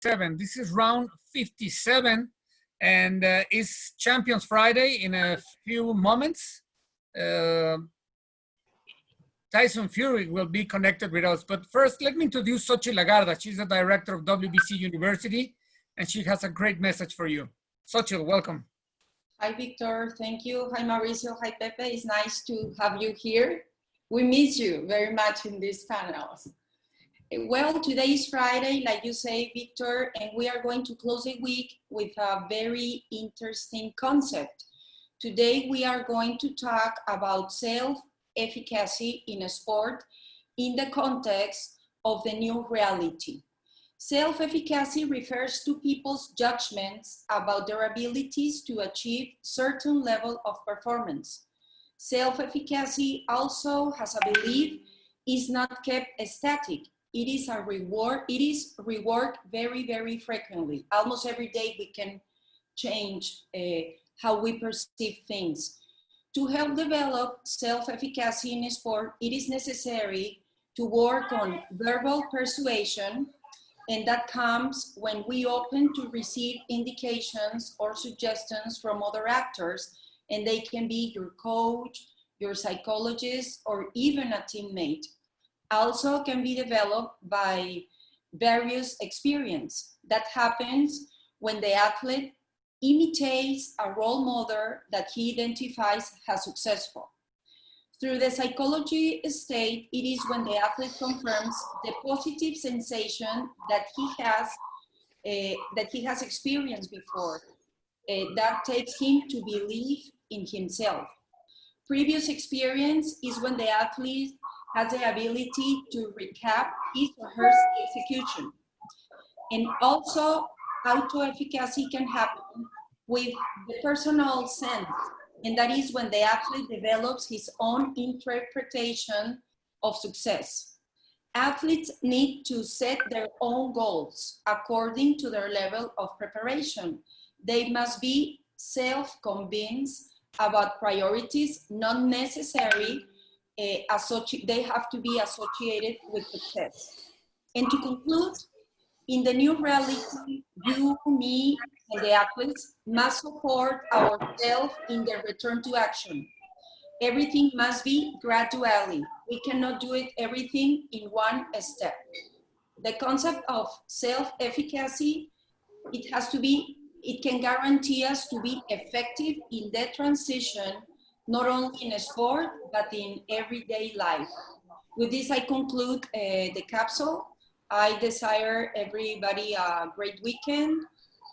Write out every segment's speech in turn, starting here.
57. This is round 57, and it's Champions Friday in a few moments. Tyson Fury will be connected with us. But first, let me introduce 𝗧𝗔𝗟𝗡𝗗 𝗪𝗓. She's the director of WBC University, and she has a great message for you. 𝗧𝗔, welcome. Hi, Victor. Thank you. Hi, Mauricio. Hi, Pepe. It's nice to have you here. We miss you very much in these panels. Well, today is Friday, like you say, Victor, and we are going to close the week with a very interesting concept. Today, we are going to talk about self-efficacy in a sport in the context of the new reality. Self-efficacy refers to people's judgments about their abilities to achieve certain level of performance. Self-efficacy also has a belief is not kept static. It is a reward. It is reworked very, very frequently. Almost every day we can change how we perceive things. To help develop self-efficacy in sport, it is necessary to work on verbal persuasion, and that comes when we open to receive indications or suggestions from other actors, and they can be your coach, your psychologist, or even a teammate. Also can be developed by various experience. That happens when the athlete imitates a role model that he identifies as successful. Through the psychology state, it is when the athlete confirms the positive sensation that he has experienced before. That takes him to believe in himself. Previous experience is when the athlete has the ability to recap his or her execution. And also, auto-efficacy can happen with the personal sense, and that is when the athlete develops his own interpretation of success. Athletes need to set their own goals according to their level of preparation. They must be self-convinced about priorities, not necessary. They have to be associated with success. And to conclude, in the new reality, you, me, and the athletes must support ourselves in the return to action. Everything must be gradually. We cannot do it everything in one step. The concept of self-efficacy, it can guarantee us to be effective in the transition, not only in a sport, but in everyday life. With this, I conclude the capsule. I desire everybody a great weekend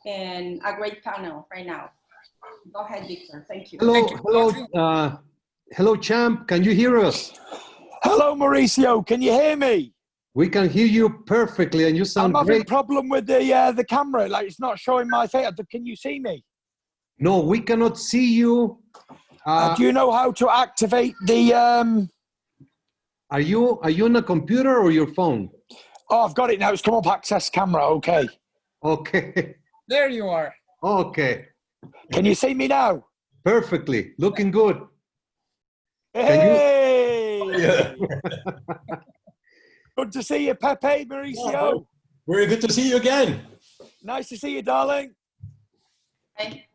and a great panel right now. Go ahead, Victor. Thank you. Hello, champ. Can you hear us? Hello, Mauricio. Can you hear me? We can hear you perfectly, and you sound great. I'm having a problem with the camera. Like, it's not showing my face. Can you see me? No, we cannot see you. Do you know how to activate the? Are you on a computer or your phone? Oh, I've got it now. It's come up, access camera. Okay. Okay. There you are. Okay. Can you see me now? Perfectly. Looking good. Hey! Good to see you, Pepe, Mauricio. Yeah, very good to see you again. Nice to see you, darling. Hey.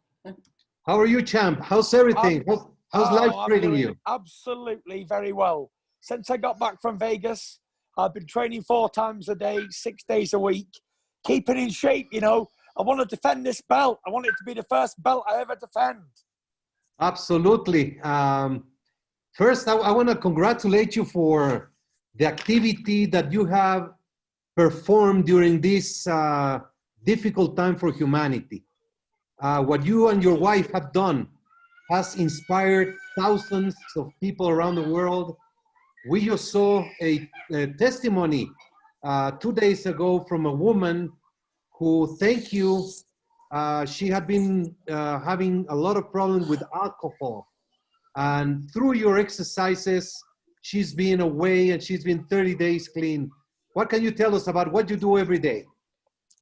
How are you, champ? How's everything? How's life treating you? Absolutely very well. Since I got back from Vegas, I've been training 4 times a day, 6 days a week, keeping in shape, you know. I want to defend this belt. I want it to be the first belt I ever defend. Absolutely. First, I want to congratulate you for the activity that you have performed during this difficult time for humanity. What you and your wife have done has inspired thousands of people around the world. We just saw a testimony 2 days ago from a woman who, thank you, she had been having a lot of problems with alcohol. And through your exercises, she's been away and she's been 30 days clean. What can you tell us about what you do every day?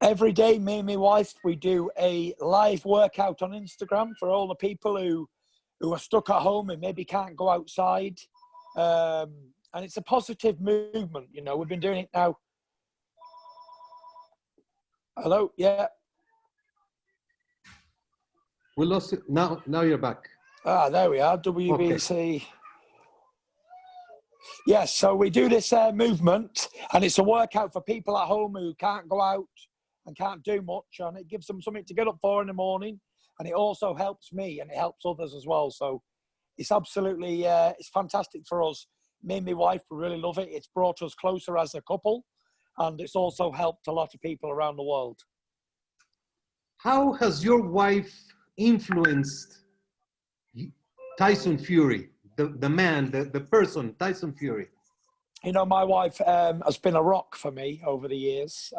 Every day, me and my wife, we do a live workout on Instagram for all the people who are stuck at home and maybe can't go outside. And it's a positive movement, you know. We've been doing it now Hello? Yeah. We lost it. Now you're back. Ah, there we are. WBC. Yes, so we do this movement, and it's a workout for people at home who can't go out and can't do much, and it gives them something to get up for in the morning, and it also helps me, and it helps others as well. So it's absolutely, it's fantastic for us. Me and my wife really love it. It's brought us closer as a couple, and it's also helped a lot of people around the world. How has your wife influenced Tyson Fury, the man, the person, Tyson Fury? You know, my wife has been a rock for me over the years.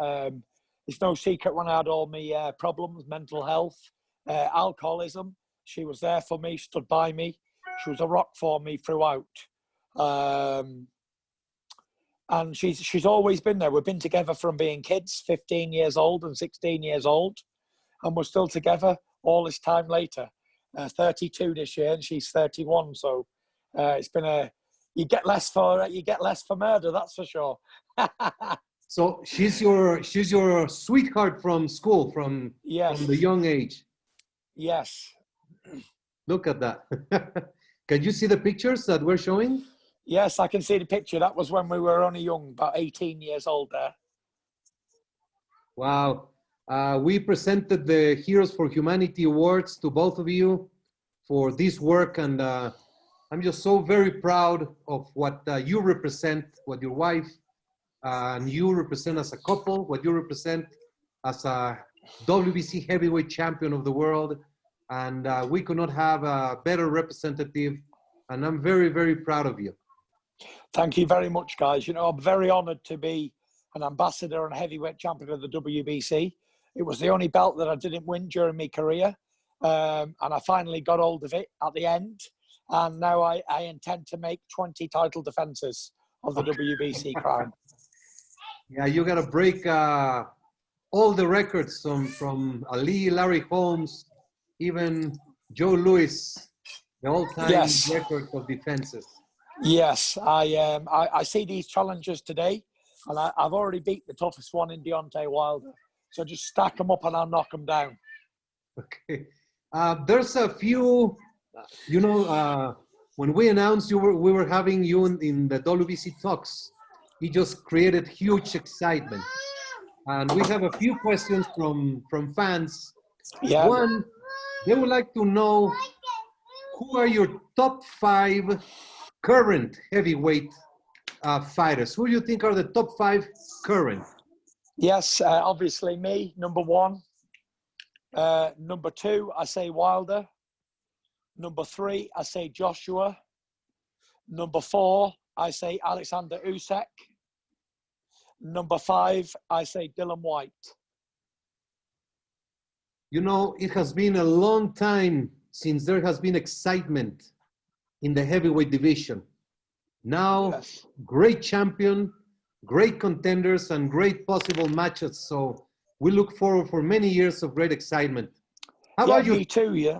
It's no secret when I had all my problems, mental health, alcoholism. She was there for me, stood by me. She was a rock for me throughout. And she's always been there. We've been together from being kids, 15 years old and 16 years old. And we're still together all this time later. 32 this year, and she's 31. So it's been you get less for murder, that's for sure. So she's your sweetheart from school, from the young age. Yes. Look at that. Can you see the pictures that we're showing? Yes, I can see the picture. That was when we were only young, about 18 years old there. Wow. We presented the Heroes for Humanity Awards to both of you for this work, and I'm just so very proud of what you represent, what your wife and you represent as a couple, what you represent as a WBC heavyweight champion of the world, and we could not have a better representative, and I'm very, very proud of you. Thank you very much, guys. You know, I'm very honored to be an ambassador and heavyweight champion of the WBC. It was the only belt that I didn't win during my career, and I finally got hold of it at the end. And now I intend to make 20 title defenses of the WBC crown. Yeah, you got to break all the records from Ali, Larry Holmes, even Joe Louis, the all-time record of defenses. Yes, I see these challenges today, and I've already beat the toughest one in Deontay Wilder. So just stack them up and I'll knock them down. Okay. There's a few, you know, when we announced we were having you in the WBC talks, it just created huge excitement. And we have a few questions from fans. Yeah. One, they would like to know, who are your top 5 current heavyweight fighters? Who do you think are the top 5 current? Yes, obviously me, number 1. Number 2, I say Wilder. Number 3, I say Joshua. Number 4, I say Alexander Usyk. Number 5, I say Dillian Whyte. You know, it has been a long time since there has been excitement in the heavyweight division. Now, great champion, great contenders, and great possible matches. So we look forward for many years of great excitement. How about you? Me too, yeah.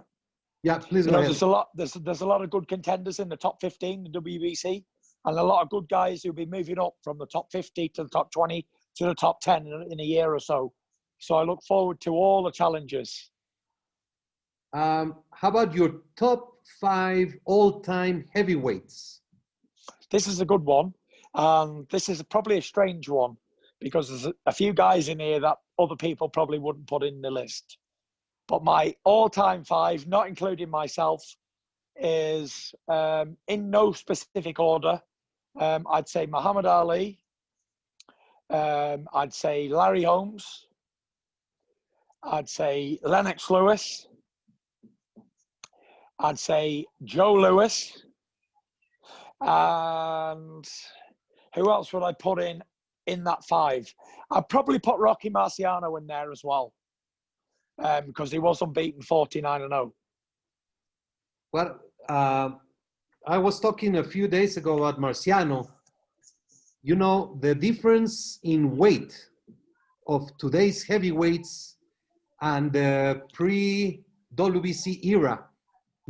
Yeah, please go ahead. There's a lot of good contenders in the top 15, the WBC, and a lot of good guys who'll be moving up from the top 50 to the top 20 to the top 10 in a year or so. So I look forward to all the challenges. How about your top 5 all-time heavyweights? This is a good one. This is probably a strange one because there's a few guys in here that other people probably wouldn't put in the list. But my all-time 5, not including myself, is in no specific order. I'd say Muhammad Ali. I'd say Larry Holmes. I'd say Lennox Lewis. I'd say Joe Louis. And who else would I put in that 5? I'd probably put Rocky Marciano in there as well, because he was unbeaten 49-0. Well, I was talking a few days ago about Marciano. You know, the difference in weight of today's heavyweights and the pre-WBC era.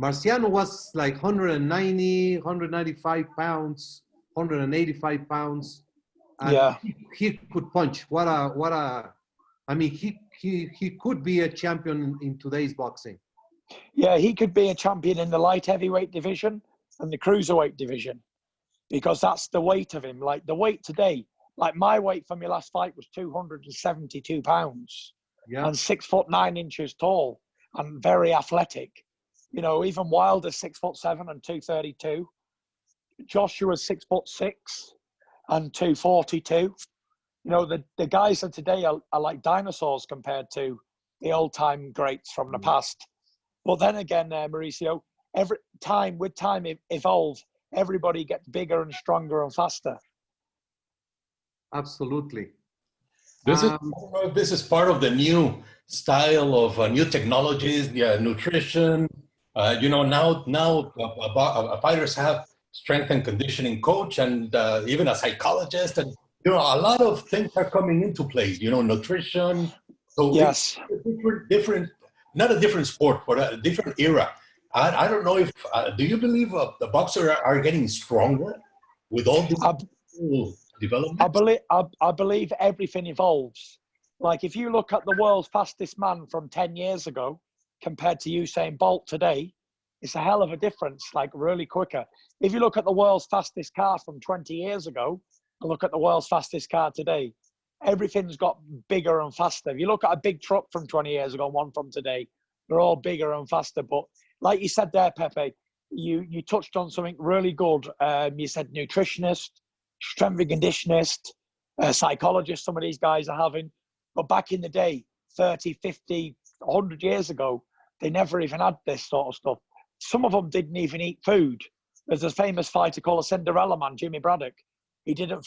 Marciano was like 190, 195 pounds, 185 pounds. And Yeah. he could punch. What a I mean, he could be a champion in today's boxing. Yeah, he could be a champion in the light heavyweight division and the cruiserweight division, because that's the weight of him. Like the weight today, like my weight for my last fight was 272 pounds Yeah. and 6'9" tall and very athletic. You know, even Wilder's 6'7" and 232. Joshua's 6'6" and 242. You know, the guys of today are like dinosaurs compared to the old time greats from the past. But then again, Mauricio, every time evolves, everybody gets bigger and stronger and faster. Absolutely. This is part of the new style of new technologies, nutrition. You know, now fighters have strength and conditioning coach and even a psychologist, and you know, a lot of things are coming into place. You know, nutrition. So Yes, different, not a different sport, but a different era. I don't know if do you believe the boxers are getting stronger with all this development? I believe everything evolves. Like if you look at the world's fastest man from 10 years ago compared to Usain Bolt today, it's a hell of a difference, like really quicker. If you look at the world's fastest car from 20 years ago and look at the world's fastest car today, everything's got bigger and faster. If you look at a big truck from 20 years ago and one from today, they're all bigger and faster. But like you said there, Pepe, you touched on something really good. You said nutritionist, strength and conditionist, psychologist, some of these guys are having. But back in the day, 30, 50, 100 years ago, they never even had this sort of stuff. Some of them didn't even eat food. There's a famous fighter called a Cinderella Man, Jimmy Braddock. He didn't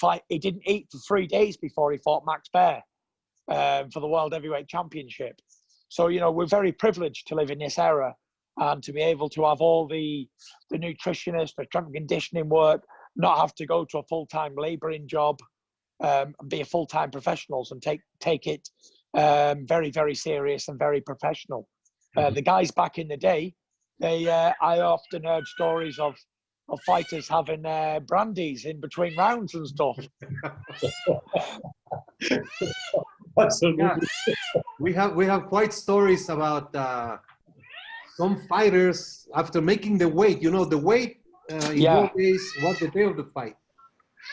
eat for 3 days before he fought Max Baer for the World Heavyweight Championship. So, you know, we're very privileged to live in this era and to be able to have all the nutritionist, the strength and conditioning work, not have to go to a full-time labouring job, and be a full-time professionals and take it very, very serious and very professional. The guys back in the day, I often heard stories of fighters having brandies in between rounds and stuff. Absolutely. Yeah. We have quite stories about some fighters after making the weight. You know, the weight in those days was the day of the fight.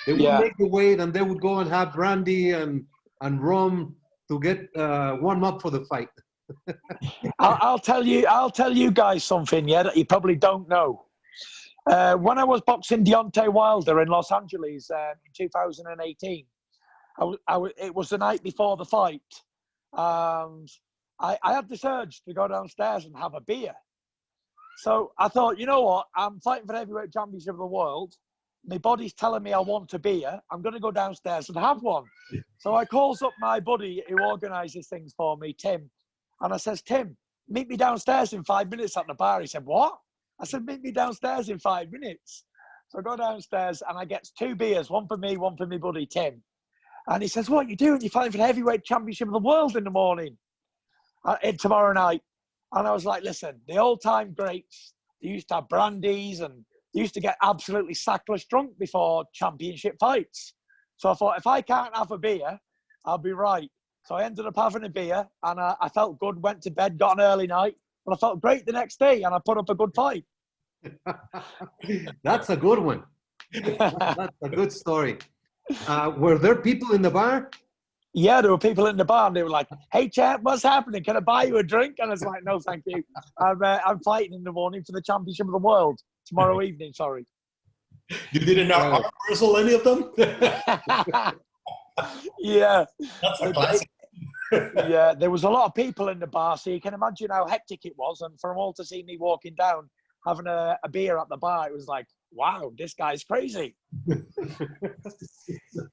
They would make the weight and they would go and have brandy and rum to get warm up for the fight. I'll tell you guys something, that you probably don't know. When I was boxing Deontay Wilder in Los Angeles in 2018, it was the night before the fight. I had this urge to go downstairs and have a beer. So I thought, you know what? I'm fighting for the heavyweight championship of the world. My body's telling me I want a beer. I'm going to go downstairs and have one. So I calls up my buddy who organises things for me, Tim. And I says, Tim, meet me downstairs in 5 minutes at the bar. He said, what? I said, meet me downstairs in 5 minutes. So I go downstairs and I get 2 beers, one for me, one for my buddy, Tim. And he says, what are you doing? You're fighting for the heavyweight championship of the world in the morning, tomorrow night. And I was like, listen, the old-time greats, they used to have brandies and they used to get absolutely sackless drunk before championship fights. So I thought, if I can't have a beer, I'll be right. So I ended up having a beer and I felt good, went to bed, got an early night, and I felt great the next day and I put up a good fight. That's a good one. That's a good story. Were there people in the bar? Yeah, there were people in the bar and they were like, hey, champ, what's happening? Can I buy you a drink? And I was like, no, thank you. I'm fighting in the morning for the championship of the world. Tomorrow evening, sorry. You didn't arm wrestle any of them? Yeah. That's a classic. Yeah, there was a lot of people in the bar, so you can imagine how hectic it was. And for them all to see me walking down, having a beer at the bar, it was like, wow, this guy's crazy.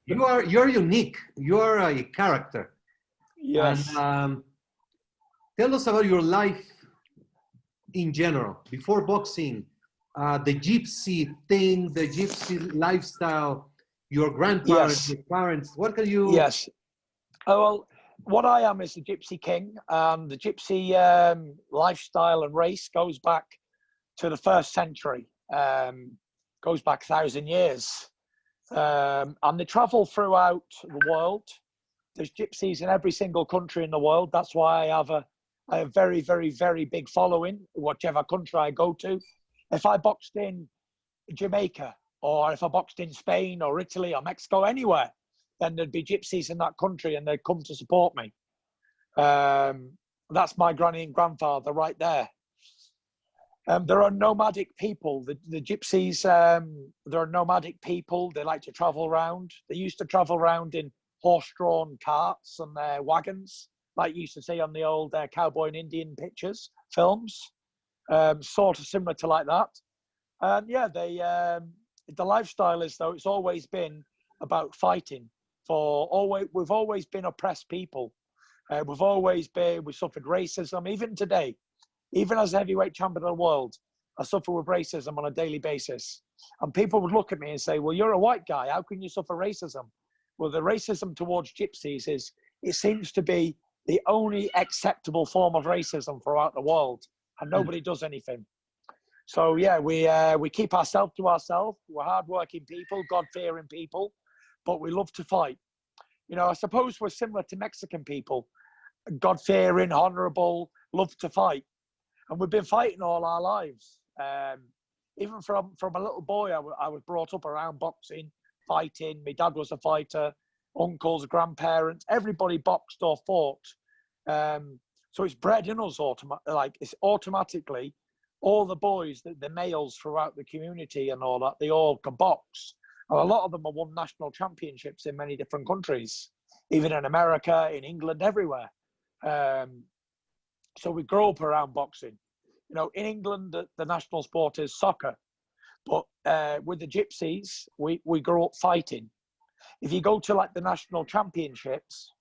You're unique. You're a character. Yes. And, tell us about your life in general, before boxing, the gypsy thing, the gypsy lifestyle, your grandparents, your parents. What can you... Yes. Oh, well, what I am is the Gypsy King. The Gypsy lifestyle and race goes back to the 1st century. Goes back 1,000 years. And they travel throughout the world. There's gypsies in every single country in the world. That's why I have a very, very, very big following, whichever country I go to. If I boxed in Jamaica, or if I boxed in Spain or Italy or Mexico, anywhere, then there'd be gypsies in that country and they'd come to support me. That's my granny and grandfather right there. There are nomadic people. The gypsies, there are nomadic people. They like to travel around. They used to travel around in horse-drawn carts and wagons, like you used to see on the old cowboy and Indian pictures, films, sort of similar to like that. And yeah, the lifestyle is, though, it's always been about fighting. We've always been oppressed people. We suffered racism, even today. Even as a heavyweight champion of the world, I suffer with racism on a daily basis. And people would look at me and say, well, you're a white guy. How can you suffer racism? Well, the racism towards gypsies it seems to be the only acceptable form of racism throughout the world. And nobody does anything. So yeah, we keep ourselves to ourselves. We're hardworking people, God-fearing people, but we love to fight. You know, I suppose we're similar to Mexican people. God-fearing, honorable, love to fight. And we've been fighting all our lives. Even from a little boy, I was brought up around boxing, fighting. My dad was a fighter, uncles, grandparents, everybody boxed or fought. So it's bred in us, it's automatically, all the boys, the males throughout the community and all that, they all can box. And a lot of them have won national championships in many different countries, even in America, in England, everywhere. So we grow up around boxing. You know, in England, the national sport is soccer. But with the gypsies, we grow up fighting. If you go to like the national championships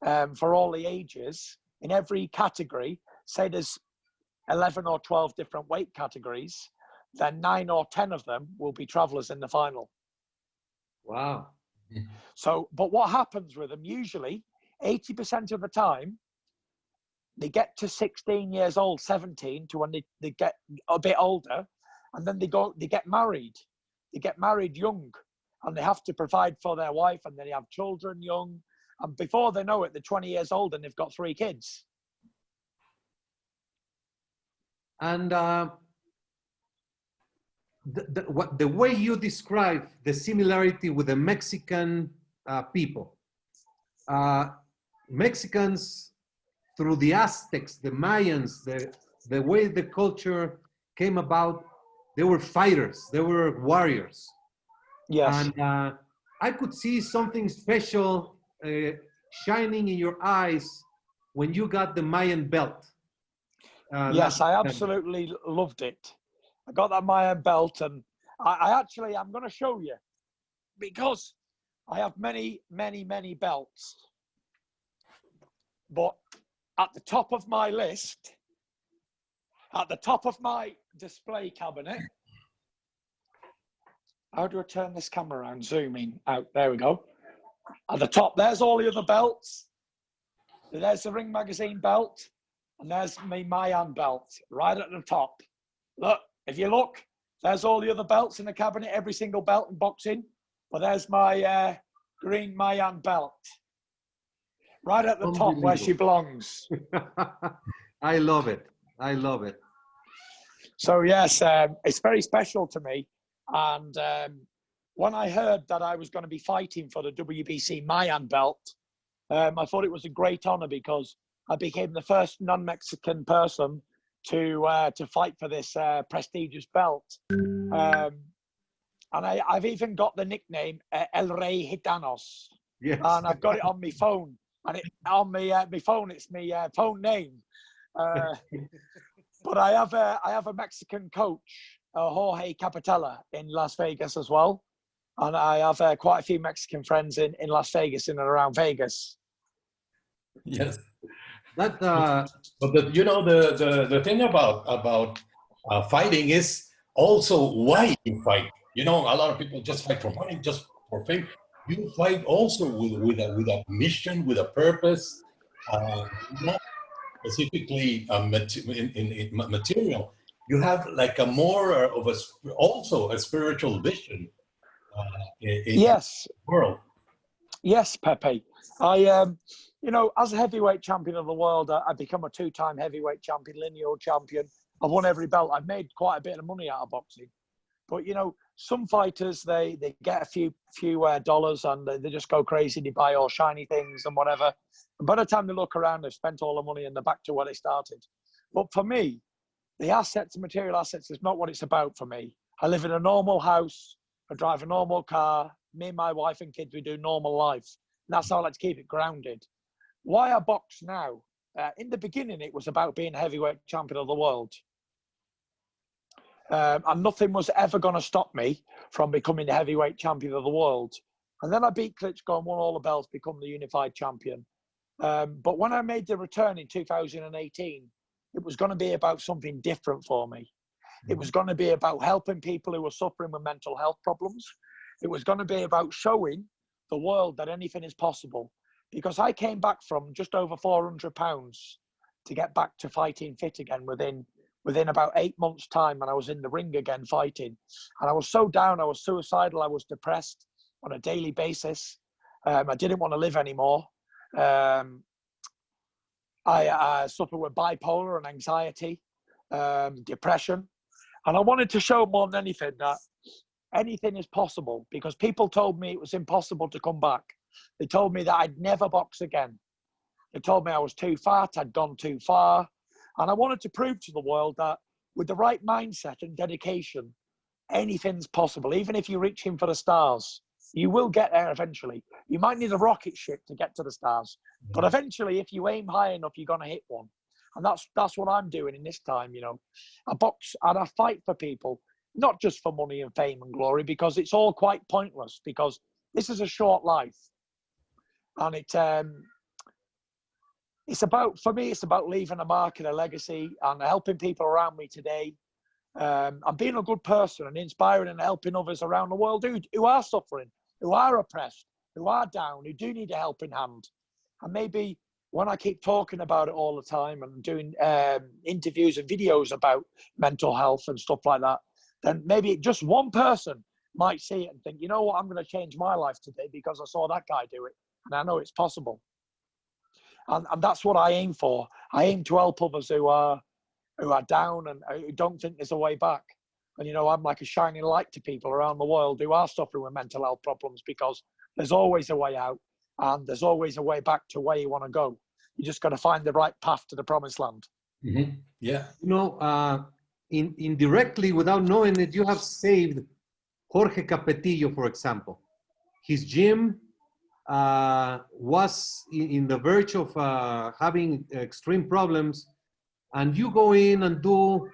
for all the ages, in every category, say there's 11 or 12 different weight categories, then 9 or 10 of them will be travelers in the final. Wow. So, but what happens with them, usually 80% of the time, they get to 16 years old, 17, to when they get a bit older, and then they get married. They get married young, and they have to provide for their wife, and then they have children young. And before they know it, they're 20 years old and they've got 3 kids. And the way you describe the similarity with the Mexican people, Mexicans, through the Aztecs, the Mayans, the way the culture came about, they were fighters, they were warriors. Yes. And I could see something special shining in your eyes when you got the Mayan belt. Yes, I absolutely loved it. I got that Mayan belt, and I'm going to show you, because I have many, many, many belts. But at the top of my list, at the top of my display cabinet, how do I turn this camera around? Zooming out. There we go. At the top, there's all the other belts. There's the Ring Magazine belt. And there's my Mayan belt right at the top. Look, if you look, there's all the other belts in the cabinet, every single belt in boxing. But there's my green Mayan belt. Right at the top where she belongs. I love it. I love it. So yes, it's very special to me. And when I heard that I was going to be fighting for the WBC Mayan belt, I thought it was a great honor, because I became the first non-Mexican person to fight for this prestigious belt. And I've even got the nickname 𝗪𝗓𝗖 𝗧𝗔𝗟𝗞𝗦. Yes. And I've got it on my phone. And on my phone, it's my phone name. But I have a Mexican coach, Jorge Capitella, in Las Vegas as well. And I have quite a few Mexican friends in Las Vegas, in and around Vegas. Yes. That, but the thing about fighting is also why you fight. You know, a lot of people just fight for money, just for fame. You fight also with a mission, with a purpose, not specifically in material. You have like a more of also a spiritual vision in Yes. the world. Yes, Pepe. You know, as a heavyweight champion of the world, I've become a two-time heavyweight champion, lineal champion. I've won every belt. I've made quite a bit of money out of boxing. But, you know, some fighters, they get a few dollars and they just go crazy. They buy all shiny things and whatever. And by the time they look around, they've spent all the money and they're back to where they started. But for me, the assets, the material assets, is not what it's about for me. I live in a normal house. I drive a normal car. Me and my wife and kids, we do normal life. And that's how I like to keep it grounded. Why I box now? In the beginning, it was about being heavyweight champion of the world. And nothing was ever going to stop me from becoming the heavyweight champion of the world. And then I beat Klitschko and won all the belts, become the unified champion. But when I made the return in 2018, it was going to be about something different for me. It was going to be about helping people who were suffering with mental health problems. It was going to be about showing the world that anything is possible. Because I came back from just over 400 pounds to get back to fighting fit again within about 8 months' time, and I was in the ring again fighting. And I was so down, I was suicidal, I was depressed on a daily basis. I didn't want to live anymore. I suffered with bipolar and anxiety, depression. And I wanted to show more than anything that anything is possible, because people told me it was impossible to come back. They told me that I'd never box again. They told me I was too fat, I'd gone too far. And I wanted to prove to the world that with the right mindset and dedication, anything's possible. Even if you're reaching for the stars, you will get there eventually. You might need a rocket ship to get to the stars, but eventually, if you aim high enough, you're going to hit one. And that's what I'm doing in this time, you know. I box and I fight for people, not just for money and fame and glory, because it's all quite pointless, because this is a short life. And it's about, for me, it's about leaving a mark and a legacy and helping people around me today. And being a good person and inspiring and helping others around the world who are suffering, who are oppressed, who are down, who do need a helping hand. And maybe when I keep talking about it all the time and doing interviews and videos about mental health and stuff like that, then maybe just one person might see it and think, you know what, I'm going to change my life today because I saw that guy do it. And I know it's possible. And that's what I aim for. I aim to help others who are down and who don't think there's a way back. And, you know, I'm like a shining light to people around the world who are suffering with mental health problems, because there's always a way out and there's always a way back to where you want to go. You just got to find the right path to the promised land. Mm-hmm. Yeah. You know, indirectly, without knowing it, you have saved Jorge Capetillo, for example. His gym was in the verge of having extreme problems, and you go in and do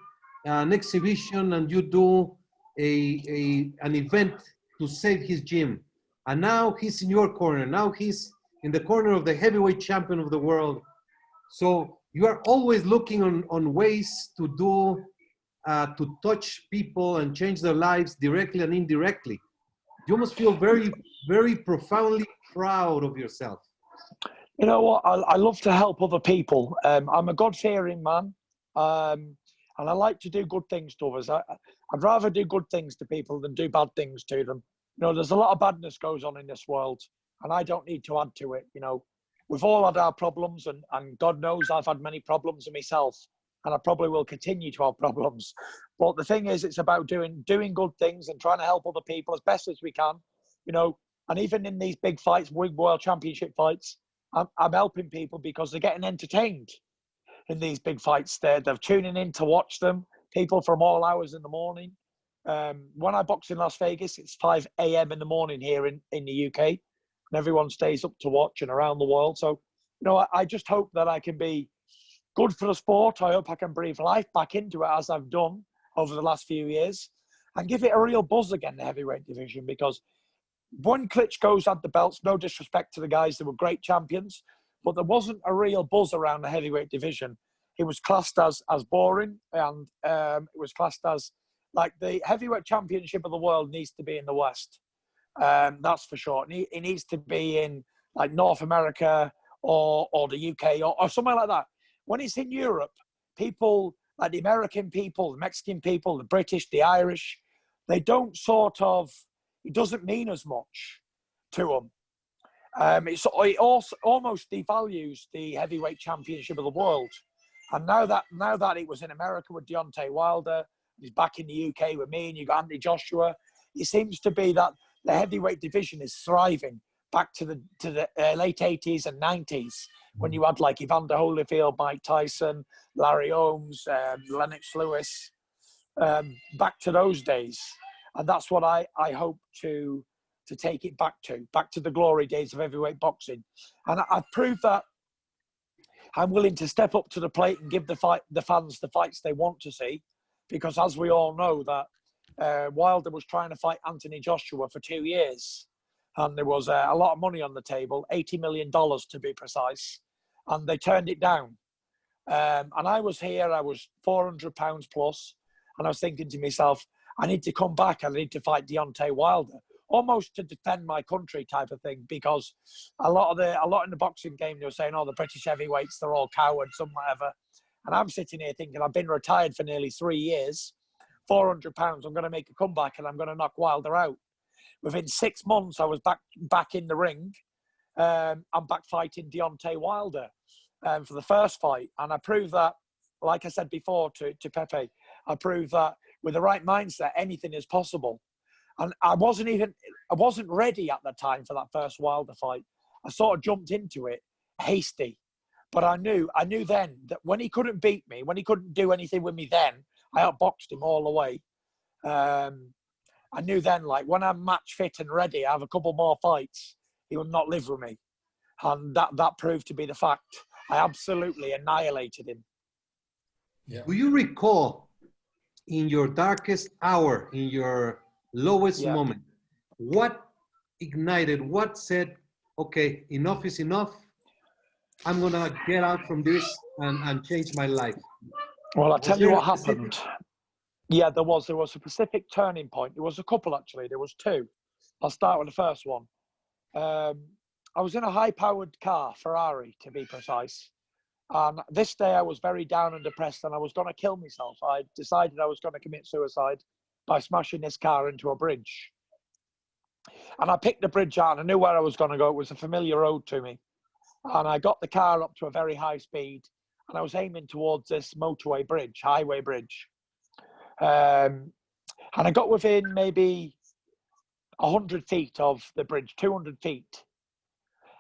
an exhibition and you do an event to save his gym. And now he's in your corner. Now he's in the corner of the heavyweight champion of the world. So you are always looking on ways to do, to touch people and change their lives directly and indirectly. You must feel very, very profoundly proud of yourself. You know what? I love to help other people. I'm a God-fearing man. And I like to do good things to others. I'd rather do good things to people than do bad things to them. You know, there's a lot of badness goes on in this world, and I don't need to add to it. You know, we've all had our problems, and God knows I've had many problems myself, and I probably will continue to have problems. But the thing is, it's about doing good things and trying to help other people as best as we can. You know, and even in these big fights, big world championship fights, I'm helping people because they're getting entertained in these big fights. They're tuning in to watch them, people from all hours in the morning. When I box in Las Vegas, it's 5 a.m. in the morning here in the UK, and everyone stays up to watch and around the world. So, you know, I just hope that I can be good for the sport. I hope I can breathe life back into it, as I've done over the last few years, and give it a real buzz again, the heavyweight division. Because when Klitschko's had the belts, no disrespect to the guys, they were great champions, but there wasn't a real buzz around the heavyweight division. It was classed as boring, and it was classed as, like, the heavyweight championship of the world needs to be in the West. That's for sure. It needs to be in, like, North America or the UK or somewhere like that. When it's in Europe, people, like the American people, the Mexican people, the British, the Irish, they don't sort of, it doesn't mean as much to them. It also almost devalues the heavyweight championship of the world. And now that it was in America with Deontay Wilder, he's back in the UK with me, and you got Anthony Joshua. It seems to be that the heavyweight division is thriving back to the late 80s and 90s, when you had like Evander Holyfield, Mike Tyson, Larry Holmes, Lennox Lewis, back to those days. And that's what I hope to take it back to the glory days of heavyweight boxing. And I've proved that I'm willing to step up to the plate and give the fans the fights they want to see, because as we all know that Wilder was trying to fight Anthony Joshua for 2 years, and there was a lot of money on the table, $80 million to be precise, and they turned it down. And I was here, I was 400 pounds plus, and I was thinking to myself, I need to come back and I need to fight Deontay Wilder, almost to defend my country type of thing, because a lot in the boxing game, they were saying, oh, the British heavyweights, they're all cowards and whatever. And I'm sitting here thinking, I've been retired for nearly 3 years, 400 pounds, I'm going to make a comeback and I'm going to knock Wilder out. Within 6 months, I was back in the ring. I'm back fighting Deontay Wilder for the first fight. And I proved that, like I said before to Pepe, I proved that with the right mindset, anything is possible. And I wasn't ready at the time for that first Wilder fight. I sort of jumped into it hasty. But I knew then that when he couldn't beat me, when he couldn't do anything with me then, I outboxed him all the way. I knew then, like, when I'm match fit and ready, I have a couple more fights, he would not live with me. And that proved to be the fact. I absolutely annihilated him. Yeah. Do you recall, in your darkest hour, in your lowest moment, what ignited, what said, okay, enough is enough, I'm going to get out from this and change my life? Well, I'll tell you what happened. Yeah, there was a specific turning point. There was a couple, actually. There was two. I'll start with the first one. I was in a high-powered car, Ferrari, to be precise. And this day I was very down and depressed, and I was going to kill myself. I decided I was going to commit suicide by smashing this car into a bridge. And I picked the bridge out, and I knew where I was going to go. It was a familiar road to me. And I got the car up to a very high speed, and I was aiming towards this motorway bridge, highway bridge. And I got within maybe 100 feet of the bridge, 200 feet.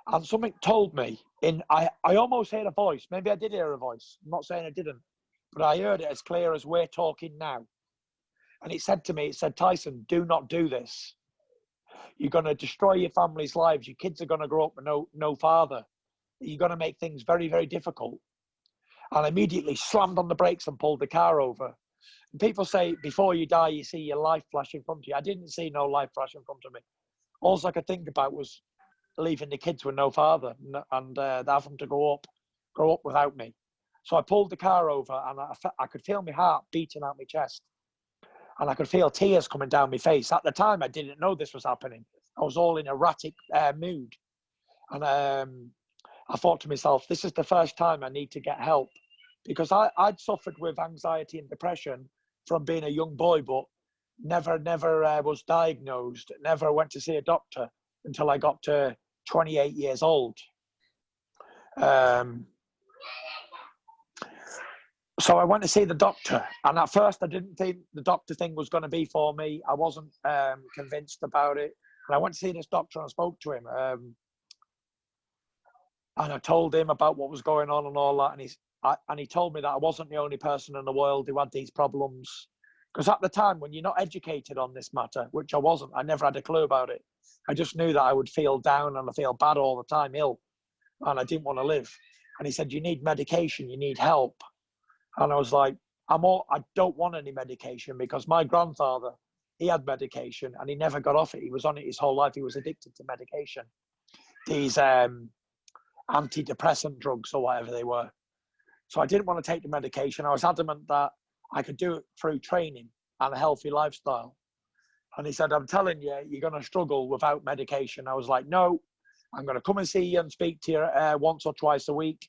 And something told me, I almost heard a voice. Maybe I did hear a voice. I'm not saying I didn't, but I heard it as clear as we're talking now. And it said to me, Tyson, do not do this. You're going to destroy your family's lives. Your kids are going to grow up with no father. You're going to make things very, very difficult. And I immediately slammed on the brakes and pulled the car over. And people say, before you die, you see your life flash in front of you. I didn't see no life flash in front of me. All I could think about was leaving the kids with no father and having to grow up without me. So I pulled the car over, and I could feel my heart beating out my chest. And I could feel tears coming down my face. At the time, I didn't know this was happening. I was all in erratic mood. And I thought to myself, this is the first time I need to get help, because I'd suffered with anxiety and depression from being a young boy, but never was diagnosed, never went to see a doctor until I got to 28 years old. So I went to see the doctor, and at first I didn't think the doctor thing was going to be for me. I wasn't convinced about it. And I went to see this doctor and I spoke to him. And I told him about what was going on and all that. And he told me that I wasn't the only person in the world who had these problems. Because at the time, when you're not educated on this matter, which I wasn't, I never had a clue about it. I just knew that I would feel down and I feel bad all the time, ill. And I didn't want to live. And he said, you need medication, you need help. And I was like, I don't want any medication, because my grandfather, he had medication and he never got off it. He was on it his whole life. He was addicted to medication. These antidepressant drugs or whatever they were. So I didn't want to take the medication. I was adamant that I could do it through training and a healthy lifestyle. And he said, I'm telling you, you're going to struggle without medication. I was like, no, I'm going to come and see you and speak to you once or twice a week.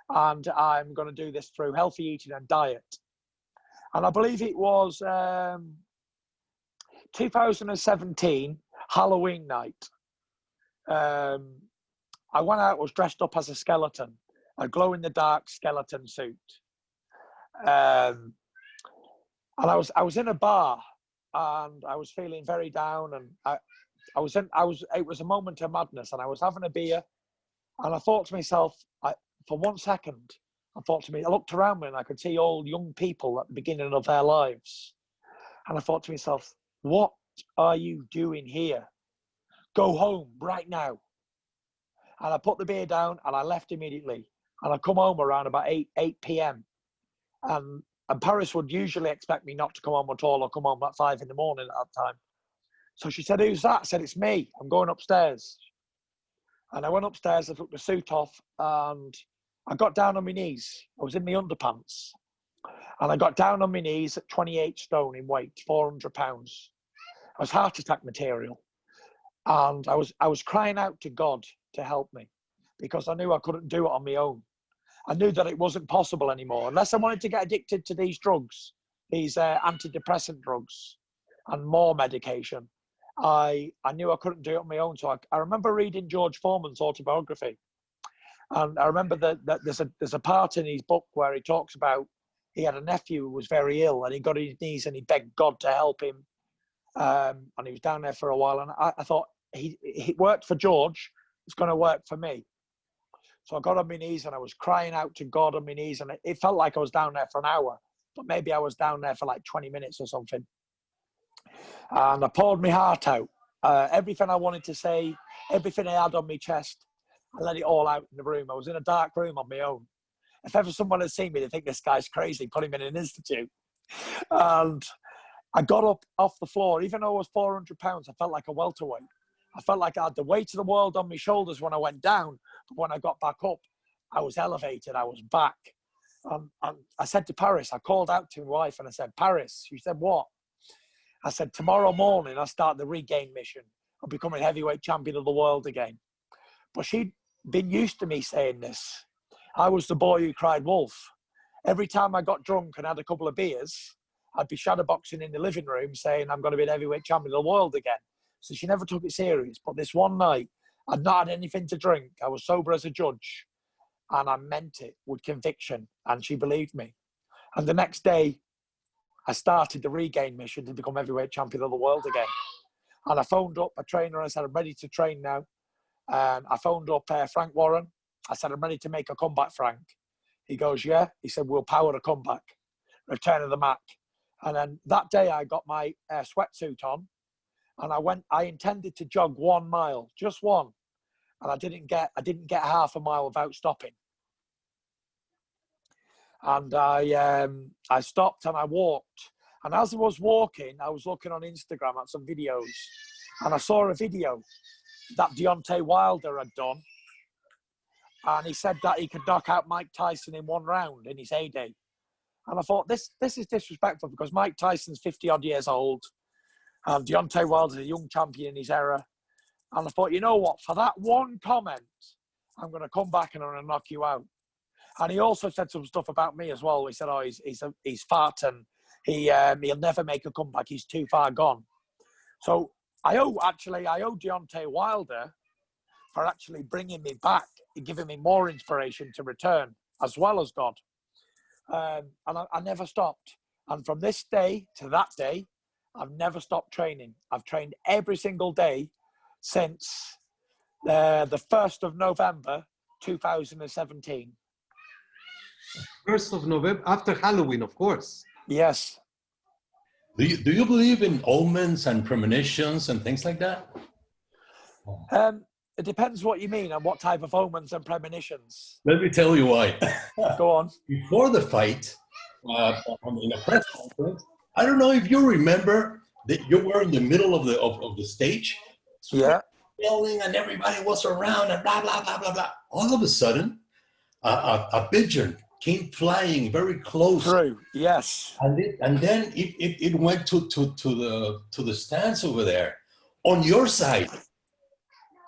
And I'm going to do this through healthy eating and diet. And I believe it was 2017, Halloween night. I went out, was dressed up as a skeleton, a glow-in-the-dark skeleton suit. And I was in a bar, and I was feeling very down, and it was a moment of madness, and I was having a beer, and I thought to myself, for 1 second, I looked around me and I could see all young people at the beginning of their lives. And I thought to myself, what are you doing here? Go home right now. And I put the beer down and I left immediately. And I come home around about 8 p.m. And Paris would usually expect me not to come home at all, or come home at 5 in the morning at that time. So she said, who's that? I said, it's me. I'm going upstairs. And I went upstairs, I took the suit off, and I got down on my knees. I was in my underpants. And I got down on my knees at 28 stone in weight, 400 pounds. I was heart attack material. And I was crying out to God to help me, because I knew I couldn't do it on my own. I knew that it wasn't possible anymore. Unless I wanted to get addicted to these drugs, these antidepressant drugs and more medication, I knew I couldn't do it on my own. So I remember reading George Foreman's autobiography. And I remember that there's a part in his book where he talks about he had a nephew who was very ill, and he got on his knees and he begged God to help him. And he was down there for a while. And I thought, he worked for George, it's going to work for me. So I got on my knees and I was crying out to God on my knees. And it felt like I was down there for an hour, but maybe I was down there for like 20 minutes or something. And I poured my heart out. Everything I wanted to say, everything I had on my chest, I let it all out in the room. I was in a dark room on my own. If ever someone had seen me, they'd think this guy's crazy, put him in an institute. And I got up off the floor. Even though I was 400 pounds, I felt like a welterweight. I felt like I had the weight of the world on my shoulders when I went down. But when I got back up, I was elevated. I was back. And I said to Paris, I called out to my wife and I said, Paris. She said, what? I said, tomorrow morning, I start the regain mission. I'm becoming heavyweight champion of the world again. But she'd been used to me saying this. I was the boy who cried wolf. Every time I got drunk and had a couple of beers, I'd be shadowboxing in the living room saying, I'm going to be the heavyweight champion of the world again. So she never took it serious. But this one night, I'd not had anything to drink. I was sober as a judge. And I meant it with conviction. And she believed me. And the next day, I started the regain mission to become heavyweight champion of the world again. And I phoned up a trainer and I said, I'm ready to train now. And I phoned up Frank Warren. I said, I'm ready to make a comeback, Frank. He goes, yeah. He said, we'll power a comeback. Return of the Mac. And then that day I got my sweatsuit on and I intended to jog 1 mile, just one. And I didn't get half a mile without stopping. And I stopped and I walked. And as I was walking, I was looking on Instagram at some videos. And I saw a video that Deontay Wilder had done. And he said that he could knock out Mike Tyson in 1 round in his heyday. And I thought, this is disrespectful because Mike Tyson's 50-odd years old. And Deontay Wilder's a young champion in his era. And I thought, you know what? For that one comment, I'm going to come back and I'm going to knock you out. And he also said some stuff about me as well. He said, oh, he's fat and he'll never make a comeback. He's too far gone. So I owe Deontay Wilder for actually bringing me back and giving me more inspiration to return, as well as God. And I never stopped. And from this day to that day, I've never stopped training. I've trained every single day since the 1st of November, 2017. 1st of November, after Halloween, of course. Yes. Do you believe in omens and premonitions and things like that? It depends what you mean and what type of omens and premonitions. Let me tell you why. Go on. Before the fight, in a press conference, I don't know if you remember that you were in the middle of the stage, yeah, yelling, and everybody was around, and blah blah blah blah blah. All of a sudden, a pigeon came flying very close through. Yes, and then it went to the stands over there on your side.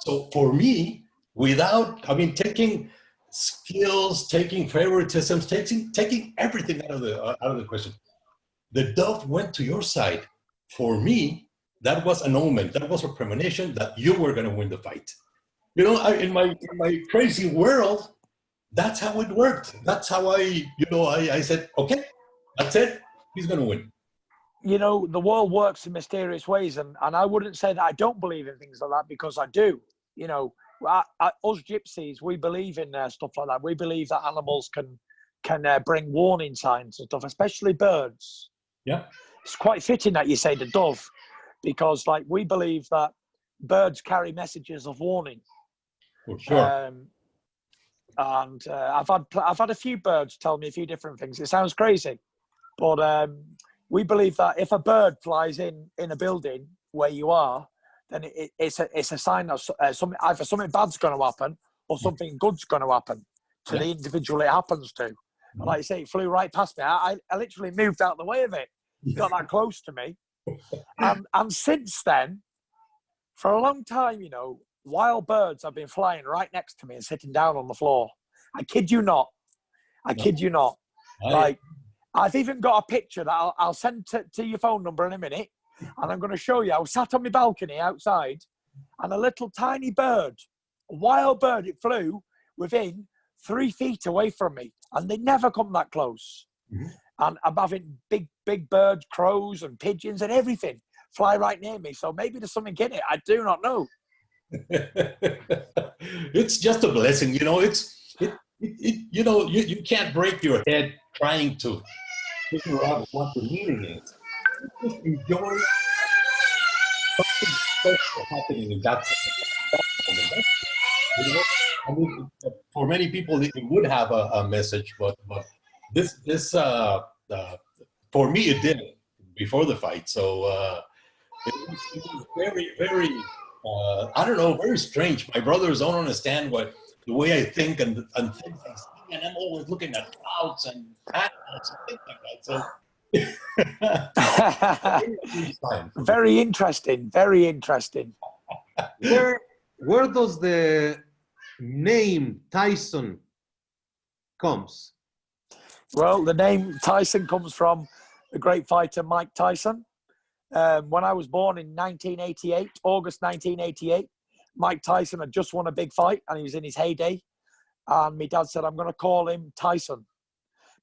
So for me, taking skills, taking favoritisms, taking everything out of the question, the dove went to your side. For me, that was an omen. That was a premonition that you were going to win the fight. You know, in my crazy world, that's how it worked. That's how I said, okay, that's it. He's going to win. You know, the world works in mysterious ways, and I wouldn't say that I don't believe in things like that, because I do. You know, us gypsies, we believe in stuff like that. We believe that animals can bring warning signs and stuff, especially birds. Yeah. It's quite fitting that you say the dove, because like we believe that birds carry messages of warning. For sure. And I've had a few birds tell me a few different things. It sounds crazy, but we believe that if a bird flies in a building where you are, then it's a sign of either something bad's going to happen or something good's going to happen to the individual it happens to. And like you say, it flew right past me. I literally moved out of the way of it. Got that close to me. And since then, for a long time, you know, wild birds have been flying right next to me and sitting down on the floor. I kid you not. I kid you not. Like, I've even got a picture that I'll send to your phone number in a minute. And I'm going to show you. I was sat on my balcony outside, and a little tiny bird, a wild bird, it flew within 3 feet away from me. And they never come that close. Mm-hmm. And I'm having big birds, crows and pigeons and everything fly right near me. So maybe there's something in it. I do not know. It's just a blessing. You know, you know, you can't break your head trying to figure out what the meaning is. Just enjoy something special happening in that moment. You know, I mean, for many people, it would have a message, but this for me, it didn't before the fight. So it was very, very, I don't know, very strange. My brothers don't understand the way I think and things I see, and I'm always looking at clouds and animals and things like that. So. Very interesting. Very interesting. Where does the name Tyson comes? Well, the name Tyson comes from the great fighter Mike Tyson. When I was born in 1988, August 1988, Mike Tyson had just won a big fight and he was in his heyday. And my dad said, I'm going to call him Tyson,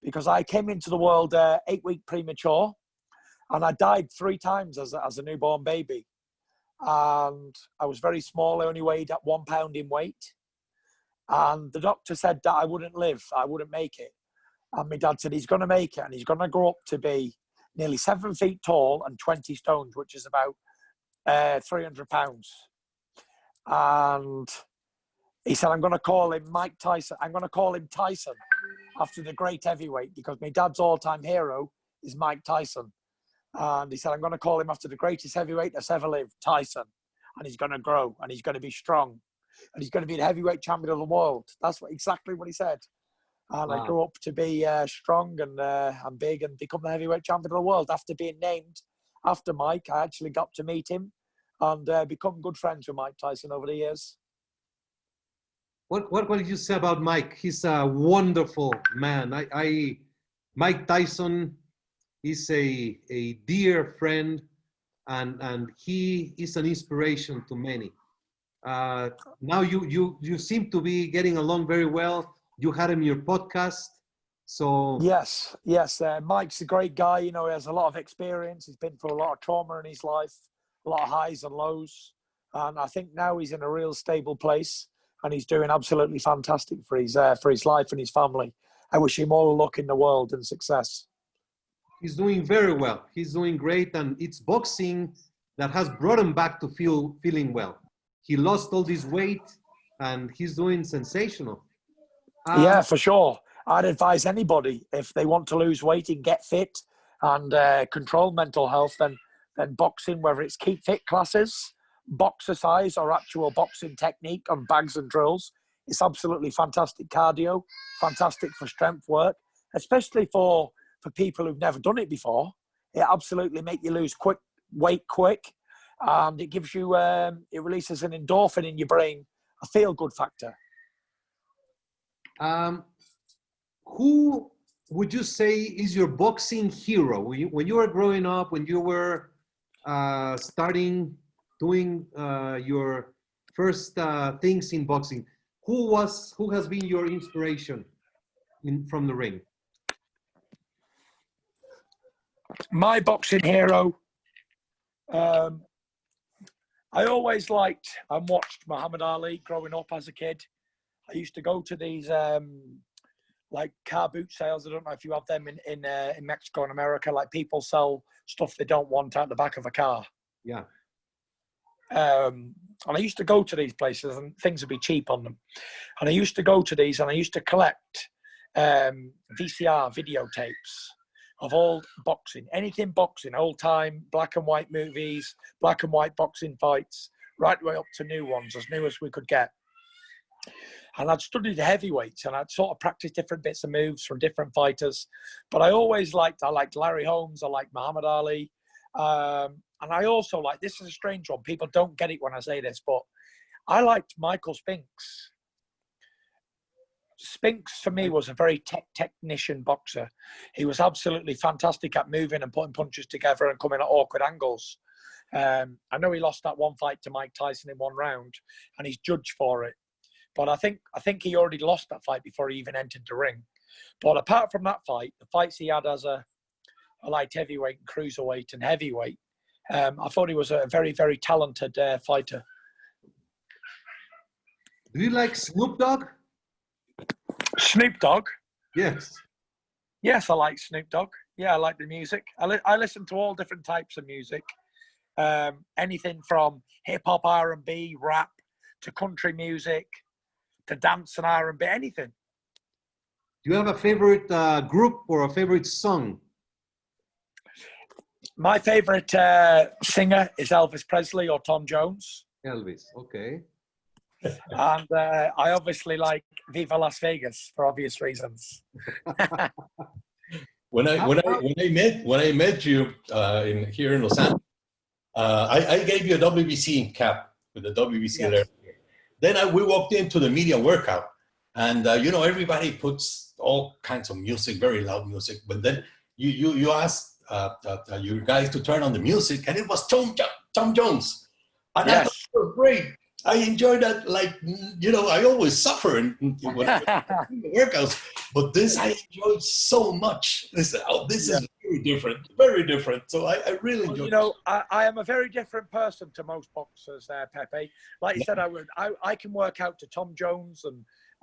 because I came into the world 8-week premature, and I died 3 times as a newborn baby. And I was very small. I only weighed at 1 pound in weight. And the doctor said that I wouldn't live. I wouldn't make it. And my dad said he's going to make it, and he's going to grow up to be nearly 7 feet tall and 20 stones, which is about 300 pounds. And he said, I'm going to call him Mike Tyson. I'm going to call him Tyson after the great heavyweight, because my dad's all-time hero is Mike Tyson. And he said, I'm going to call him after the greatest heavyweight that's ever lived, Tyson. And he's going to grow, and he's going to be strong, and he's going to be the heavyweight champion of the world. That's exactly what he said. And wow. I grew up to be strong and big and become the heavyweight champion of the world. After being named after Mike, I actually got to meet him and become good friends with Mike Tyson over the years. What did you say about Mike? He's a wonderful man. Mike Tyson is a dear friend, and he is an inspiration to many. Now you seem to be getting along very well. You had him in your podcast, so yes. Mike's a great guy. You know, he has a lot of experience. He's been through a lot of trauma in his life, a lot of highs and lows, and I think now he's in a real stable place. And he's doing absolutely fantastic for his life and his family. I wish him all the luck in the world and success. He's doing very well. He's doing great, and it's boxing that has brought him back to feeling well. He lost all this weight, and he's doing sensational. Yeah, for sure. I'd advise anybody, if they want to lose weight and get fit and control mental health, then boxing, whether it's keep fit classes, boxercise or actual boxing technique on bags and drills. It's absolutely fantastic cardio, fantastic for strength work, especially for people who've never done it before. It absolutely make you lose weight quick, and it gives you, it releases an endorphin in your brain, a feel-good factor. Who would you say is your boxing hero? When you were growing up, when you were starting doing your first things in boxing. Who has been your inspiration from the ring? My boxing hero. I always liked and watched Muhammad Ali growing up as a kid. I used to go to these like car boot sales. I don't know if you have them in Mexico and America. Like people sell stuff they don't want out the back of a car. Yeah. And I used to go to these places and things would be cheap on them. And I used to go to these and I used to collect VCR videotapes of old boxing, anything boxing, old time, black and white movies, black and white boxing fights, right way up to new ones, as new as we could get. And I'd studied the heavyweights and I'd sort of practiced different bits of moves from different fighters. But I liked Larry Holmes, I liked Muhammad Ali. And I also like, this is a strange one, people don't get it when I say this, but I liked Michael Spinks. Spinks for me was a very technician boxer. He was absolutely fantastic at moving and putting punches together and coming at awkward angles. I know he lost that one fight to Mike Tyson in one round and he's judged for it. But I think he already lost that fight before he even entered the ring. But apart from that fight, the fights he had as a light heavyweight and cruiserweight and heavyweight, I thought he was a very, very talented fighter. Do you like Snoop Dogg? Snoop Dogg? Yes. Yes, I like Snoop Dogg. Yeah, I like the music. I listen to all different types of music. Anything from hip-hop, R&B, rap, to country music, to dance and R&B, anything. Do you have a favorite group or a favorite song? My favorite singer is Elvis Presley or Tom Jones. Elvis, okay. And I obviously like Viva Las Vegas for obvious reasons. When I met you here in Los Angeles, I gave you a WBC cap with the WBC Yes. there. Then we walked into the media workout, and you know, everybody puts all kinds of music, very loud music. But then you asked your guys to turn on the music, and it was Tom Jones, and I thought it was great. I enjoyed that. Like, you know, I always suffer in the workouts, but this I enjoyed so much. This is very different. So I really enjoyed. You know, I am a very different person to most boxers there, Pepe. Like you said, I can work out to Tom Jones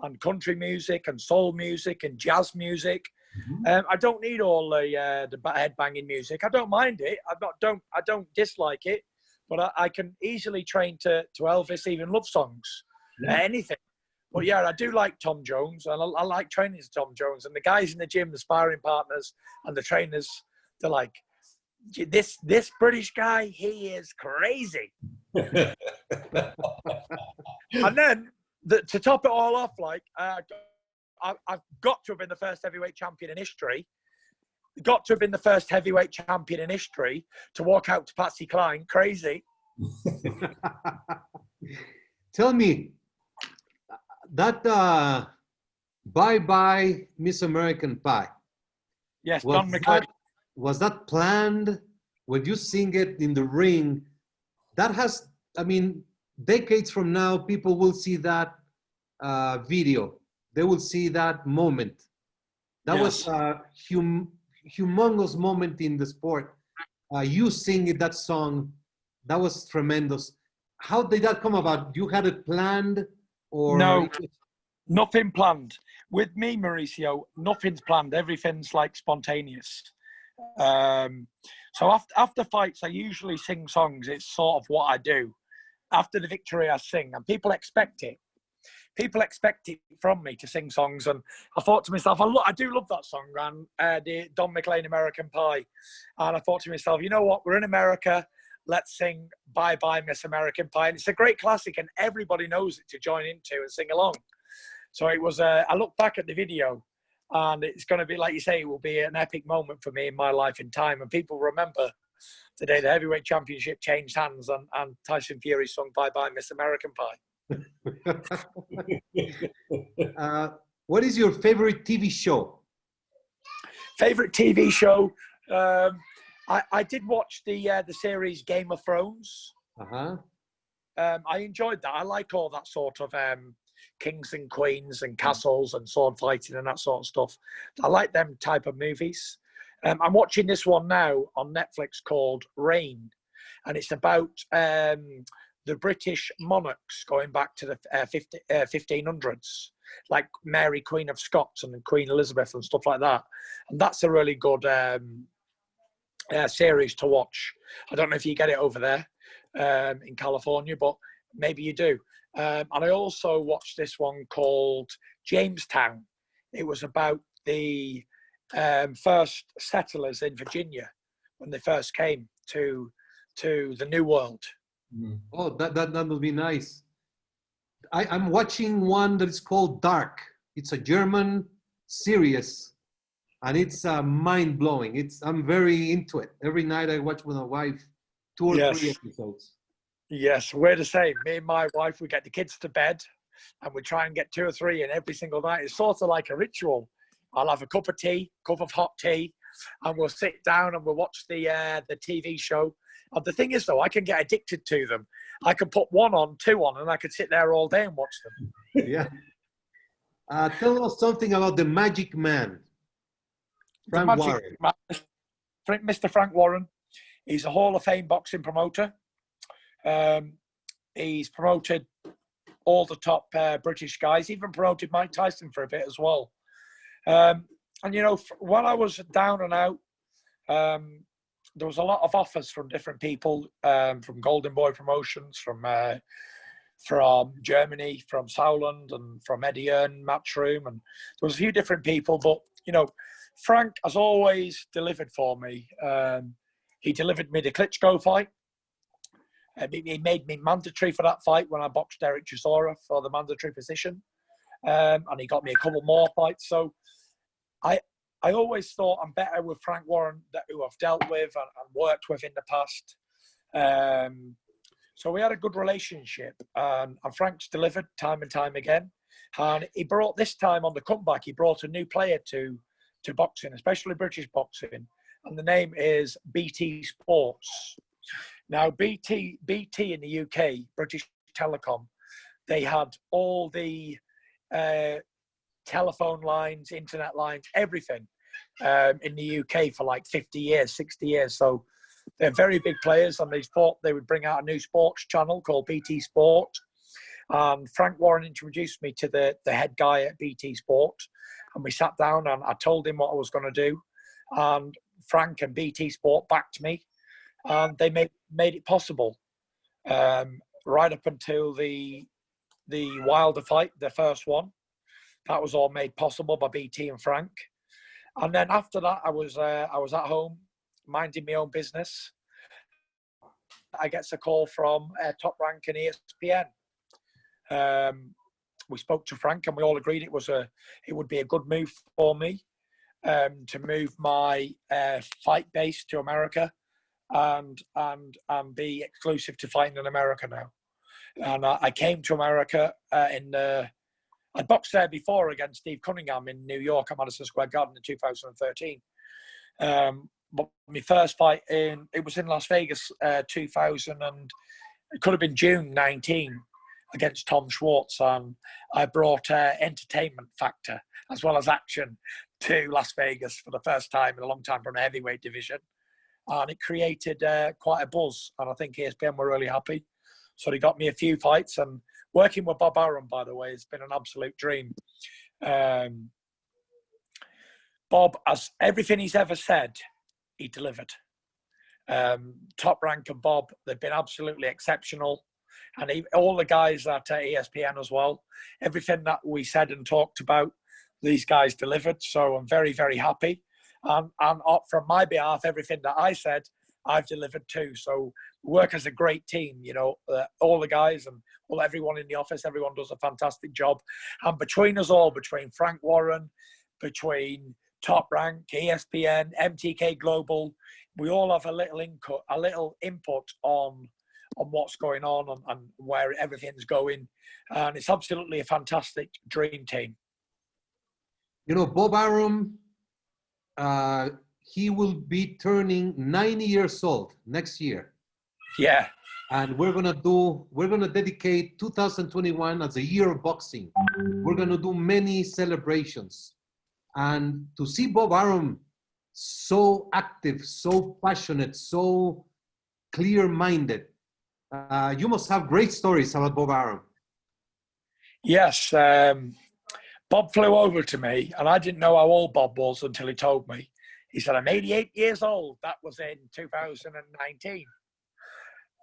and country music and soul music and jazz music. Mm-hmm. I don't need all the head banging music. I don't mind it. I don't dislike it. But I can easily train to Elvis, even love songs, anything. But yeah, I do like Tom Jones, and I like training to Tom Jones. And the guys in the gym, the sparring partners and the trainers, they're like, this British guy, he is crazy. And then to top it all off, like I've got to have been the first heavyweight champion in history. Got to have been the first heavyweight champion in history to walk out to Patsy Cline. Crazy. Tell me, that Bye-Bye Miss American Pie. Yes, Don McLean. Was that planned? When you sing it in the ring, that has, I mean, decades from now, people will see that video. They will see that moment. That was humongous moment in the sport. You singing that song, that was tremendous. How did that come about? You had it planned, or no? Nothing planned. With me, Mauricio, nothing's planned. Everything's like spontaneous. So after fights, I usually sing songs. It's sort of what I do. After the victory, I sing, and people expect it. People expect it from me to sing songs, and I thought to myself, I do love that song, and the Don McLean American Pie. And I thought to myself, you know what? We're in America. Let's sing Bye Bye Miss American Pie. And it's a great classic, and everybody knows it to join into and sing along. So it was. I look back at the video, and it's going to be, like you say, it will be an epic moment for me in my life in time, and people remember the day the heavyweight championship changed hands, and Tyson Fury sung Bye Bye Miss American Pie. What is your favorite TV show? Favorite TV show? I did watch the series Game of Thrones. I enjoyed that. I like all that sort of kings and queens and castles and sword fighting and that sort of stuff. I like them type of movies. I'm watching this one now on Netflix called Reign, and it's about the British monarchs going back to the 1500s, like Mary, Queen of Scots, and Queen Elizabeth and stuff like that. And that's a really good series to watch. I don't know if you get it over there in California, but maybe you do. And I also watched this one called Jamestown. It was about the first settlers in Virginia when they first came to the New World. Oh, that would be nice. I'm watching one that is called Dark. It's a German series, and it's mind-blowing. I'm very into it. Every night I watch with my wife 2 or 3 episodes. Yes, we're the same. Me and my wife, we get the kids to bed, and we try and get 2 or 3 in every single night. It's sort of like a ritual. I'll have a cup of hot tea, and we'll sit down and we'll watch the TV show. And the thing is, though, I can get addicted to them. I can put 1 on, 2 on, and I could sit there all day and watch them. Yeah. Tell us something about the Magic Man, Frank Warren. Mr. Frank Warren. He's a Hall of Fame boxing promoter. He's promoted all the top British guys, even promoted Mike Tyson for a bit as well. And, you know, when I was down and out, there was a lot of offers from different people, from Golden Boy Promotions, from Germany, from Sauerland, and from Eddie Earn, Matchroom, and there was a few different people. But, you know, Frank has always delivered for me. He delivered me the Klitschko fight. He made me mandatory for that fight when I boxed Derek Chisora for the mandatory position. And he got me a couple more fights. So I always thought I'm better with Frank Warren, who I've dealt with and worked with in the past. So we had a good relationship. And Frank's delivered time and time again. And he brought, this time on the comeback, he brought a new player to boxing, especially British boxing. And the name is BT Sports. Now, BT in the UK, British Telecom, they had all the telephone lines, internet lines, everything in the UK for like 50 years, 60 years. So they're very big players, and they thought they would bring out a new sports channel called BT Sport. And Frank Warren introduced me to the head guy at BT Sport, and we sat down and I told him what I was going to do. And Frank and BT Sport backed me, and they made it possible right up until the Wilder fight, the first one. That was all made possible by BT and Frank. And then after that, I was at home minding my own business. I get a call from Top Rank and ESPN. We spoke to Frank, and we all agreed it would be a good move for me to move my fight base to America and be exclusive to fighting in America now. And I came to America I boxed there before against Steve Cunningham in New York at Madison Square Garden in 2013. But my first fight it was in Las Vegas 2000, and it could have been June 19 against Tom Schwartz. And I brought entertainment factor as well as action to Las Vegas for the first time in a long time from the heavyweight division. And it created quite a buzz. And I think ESPN were really happy. So they got me a few fights, and working with Bob Arum, by the way, has been an absolute dream. Bob, as everything he's ever said, he delivered. Top Rank and Bob, they've been absolutely exceptional. And all the guys at ESPN as well, everything that we said and talked about, these guys delivered. So I'm very, very happy. And from my behalf, everything that I said, I've delivered too. So we work as a great team, you know, all the guys and everyone in the office, everyone does a fantastic job. And between us all, between Frank Warren, between Top Rank, ESPN, MTK Global, we all have a little input on what's going on and where everything's going. And it's absolutely a fantastic dream team. You know, Bob Arum, he will be turning 90 years old next year. Yeah. And we're gonna dedicate 2021 as a year of boxing. We're gonna do many celebrations. And to see Bob Arum so active, so passionate, so clear-minded, you must have great stories about Bob Arum. Yes, Bob flew over to me, and I didn't know how old Bob was until he told me. He said, I'm 88 years old. That was in 2019.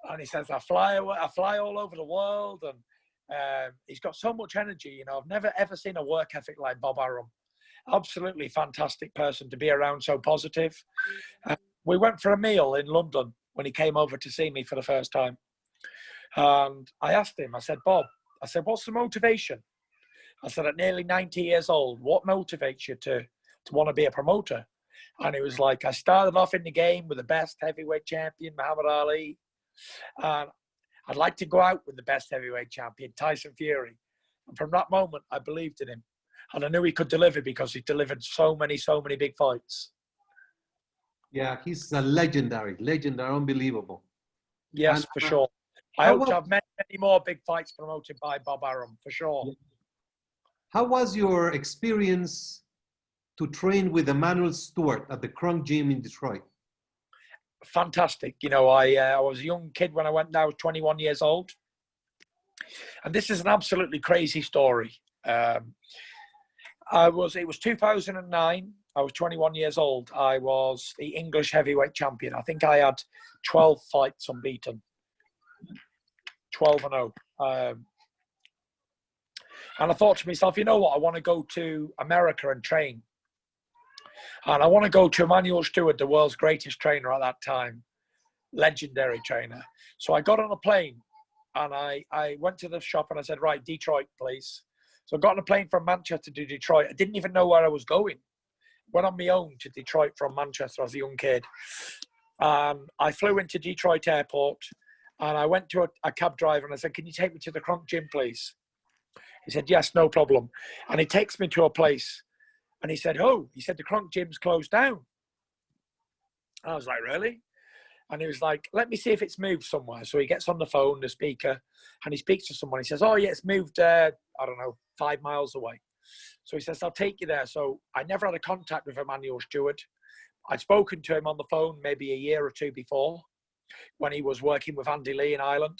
And he says, I fly all over the world, and he's got so much energy. You know, I've never, ever seen a work ethic like Bob Arum. Absolutely fantastic person to be around, so positive. We went for a meal in London when he came over to see me for the first time. And I asked him, I said, Bob, I said, what's the motivation? I said, at nearly 90 years old, what motivates you to want to be a promoter? And he was like, I started off in the game with the best heavyweight champion, Muhammad Ali. And I'd like to go out with the best heavyweight champion, Tyson Fury. And from that moment, I believed in him. And I knew he could deliver because he delivered so many big fights. Yeah, he's a legendary, unbelievable. Yes, And, for sure. I hope to have many more big fights promoted by Bob Arum, for sure. Yeah. How was your experience to train with Emanuel Stewart at the Crunk Gym in Detroit? Fantastic. You know, I was a young kid when I went there. I was 21 years old. And this is an absolutely crazy story. It was 2009. I was 21 years old. I was the English heavyweight champion. I think I had 12 fights unbeaten. 12-0. And I thought to myself, you know what? I want to go to America and train. And I want to go to Emanuel Stewart, the world's greatest trainer at that time. Legendary trainer. So I got on a plane and I went to the shop and I said, right, Detroit, please. So I got on a plane from Manchester to Detroit. I didn't even know where I was going. Went on my own to Detroit from Manchester as a young kid. I flew into Detroit airport and I went to a cab driver and I said, can you take me to the Crunk Gym, please? He said, yes, no problem. And he takes me to a place and he said, the Crunk Gym's closed down. I was like, really? And he was like, let me see if it's moved somewhere. So he gets on the phone, the speaker, and he speaks to someone. He says, oh, yeah, it's moved, I don't know, 5 miles away. So he says, I'll take you there. So I never had a contact with Emanuel Stewart. I'd spoken to him on the phone maybe a year or two before when he was working with Andy Lee in Ireland.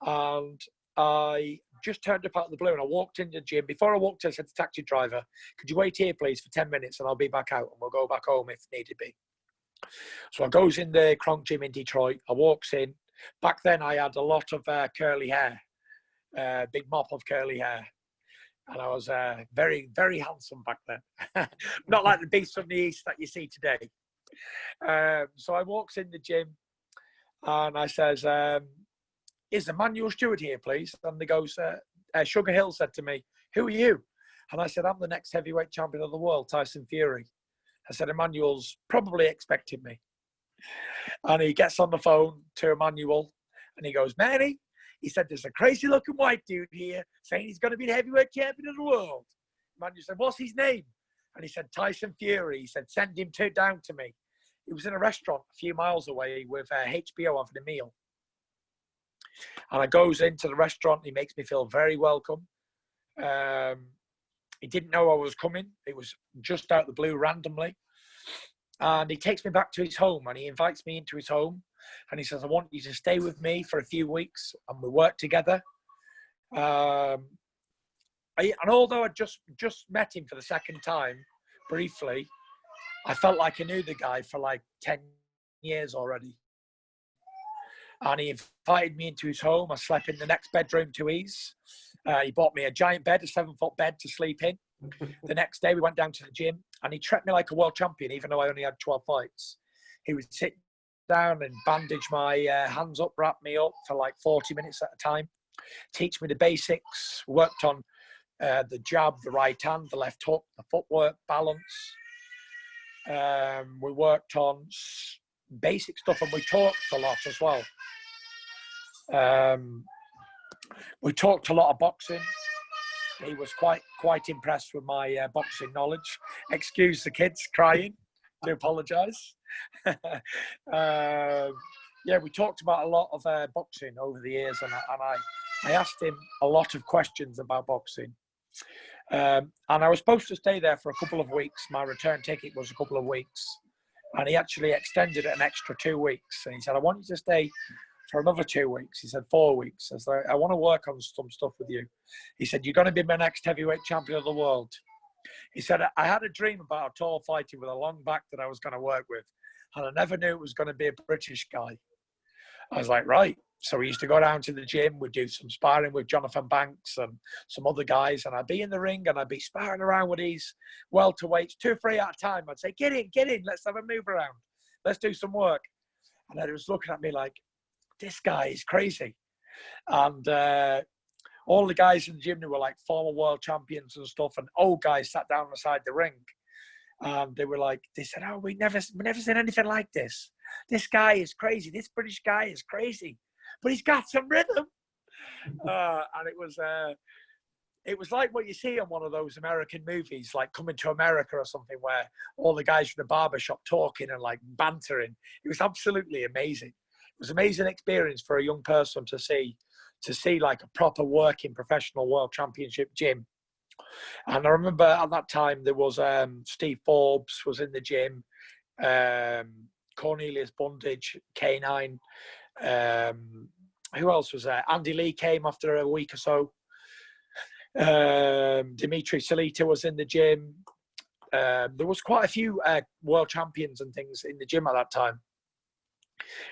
And I just turned up out of the blue and I walked into the gym. Before I walked in, I said to the taxi driver, could you wait here, please, for 10 minutes and I'll be back out and we'll go back home if needed be. So I goes in the Crunk Gym in Detroit. I walks in. Back then, I had a lot of curly hair, big mop of curly hair. And I was very, very handsome back then. Not like the beast from the East that you see today. So I walks in the gym and I says, is Emanuel Stewart here, please? And they goes, Sugar Hill said to me, who are you? And I said, I'm the next heavyweight champion of the world, Tyson Fury. I said, Emanuel's probably expecting me. And he gets on the phone to Emanuel and he goes, Manny, he said, there's a crazy looking white dude here saying he's going to be the heavyweight champion of the world. Emanuel said, what's his name? And he said, Tyson Fury. He said, send him down to me. He was in a restaurant a few miles away with HBO having a meal. And I goes into the restaurant. He makes me feel very welcome. He didn't know I was coming. It was just out of the blue randomly. And he takes me back to his home and he invites me into his home. And he says, I want you to stay with me for a few weeks and we work together. And although I just met him for the second time, briefly, I felt like I knew the guy for like 10 years already. And he invited me into his home. I slept in the next bedroom to ease. He bought me a giant bed, a 7-foot bed to sleep in. The next day we went down to the gym and he treated me like a world champion, even though I only had 12 fights. He would sit down and bandage my hands up, wrap me up for like 40 minutes at a time, teach me the basics, worked on the jab, the right hand, the left hook, the footwork, balance. We worked on basic stuff and we talked a lot as well. We talked a lot of boxing. He was quite impressed with my boxing knowledge. Excuse the kids crying. Do apologise. yeah, we talked about a lot of boxing over the years, and I asked him a lot of questions about boxing. And I was supposed to stay there for a couple of weeks. My return ticket was a couple of weeks. And he actually extended it an extra 2 weeks. And he said, I want you to stay for another 2 weeks. He said, 4 weeks. I said, I want to work on some stuff with you. He said, you're going to be my next heavyweight champion of the world. He said, I had a dream about a tall fighter with a long back that I was going to work with. And I never knew it was going to be a British guy. I was like, right. So we used to go down to the gym. We'd do some sparring with Jonathan Banks and some other guys. And I'd be in the ring and I'd be sparring around with these welterweights, 2 or 3 at a time. I'd say, get in. Let's have a move around. Let's do some work. And then he was looking at me like, this guy is crazy. And all the guys in the gym, they were like former world champions and stuff. And old guys sat down beside the ring. And they were like, they said, oh, we've never seen anything like this. This guy is crazy. This British guy is crazy. But he's got some rhythm. And it was like what you see on one of those American movies, like Coming to America or something, where all the guys from the barbershop talking and like bantering. It was absolutely amazing. It was an amazing experience for a young person to see like a proper working professional world championship gym. And I remember at that time there was Steve Forbes was in the gym, Cornelius Bundage, K9. Who else was there? Andy Lee came after a week or so. Dimitri Salita was in the gym. There was quite a few world champions and things in the gym at that time.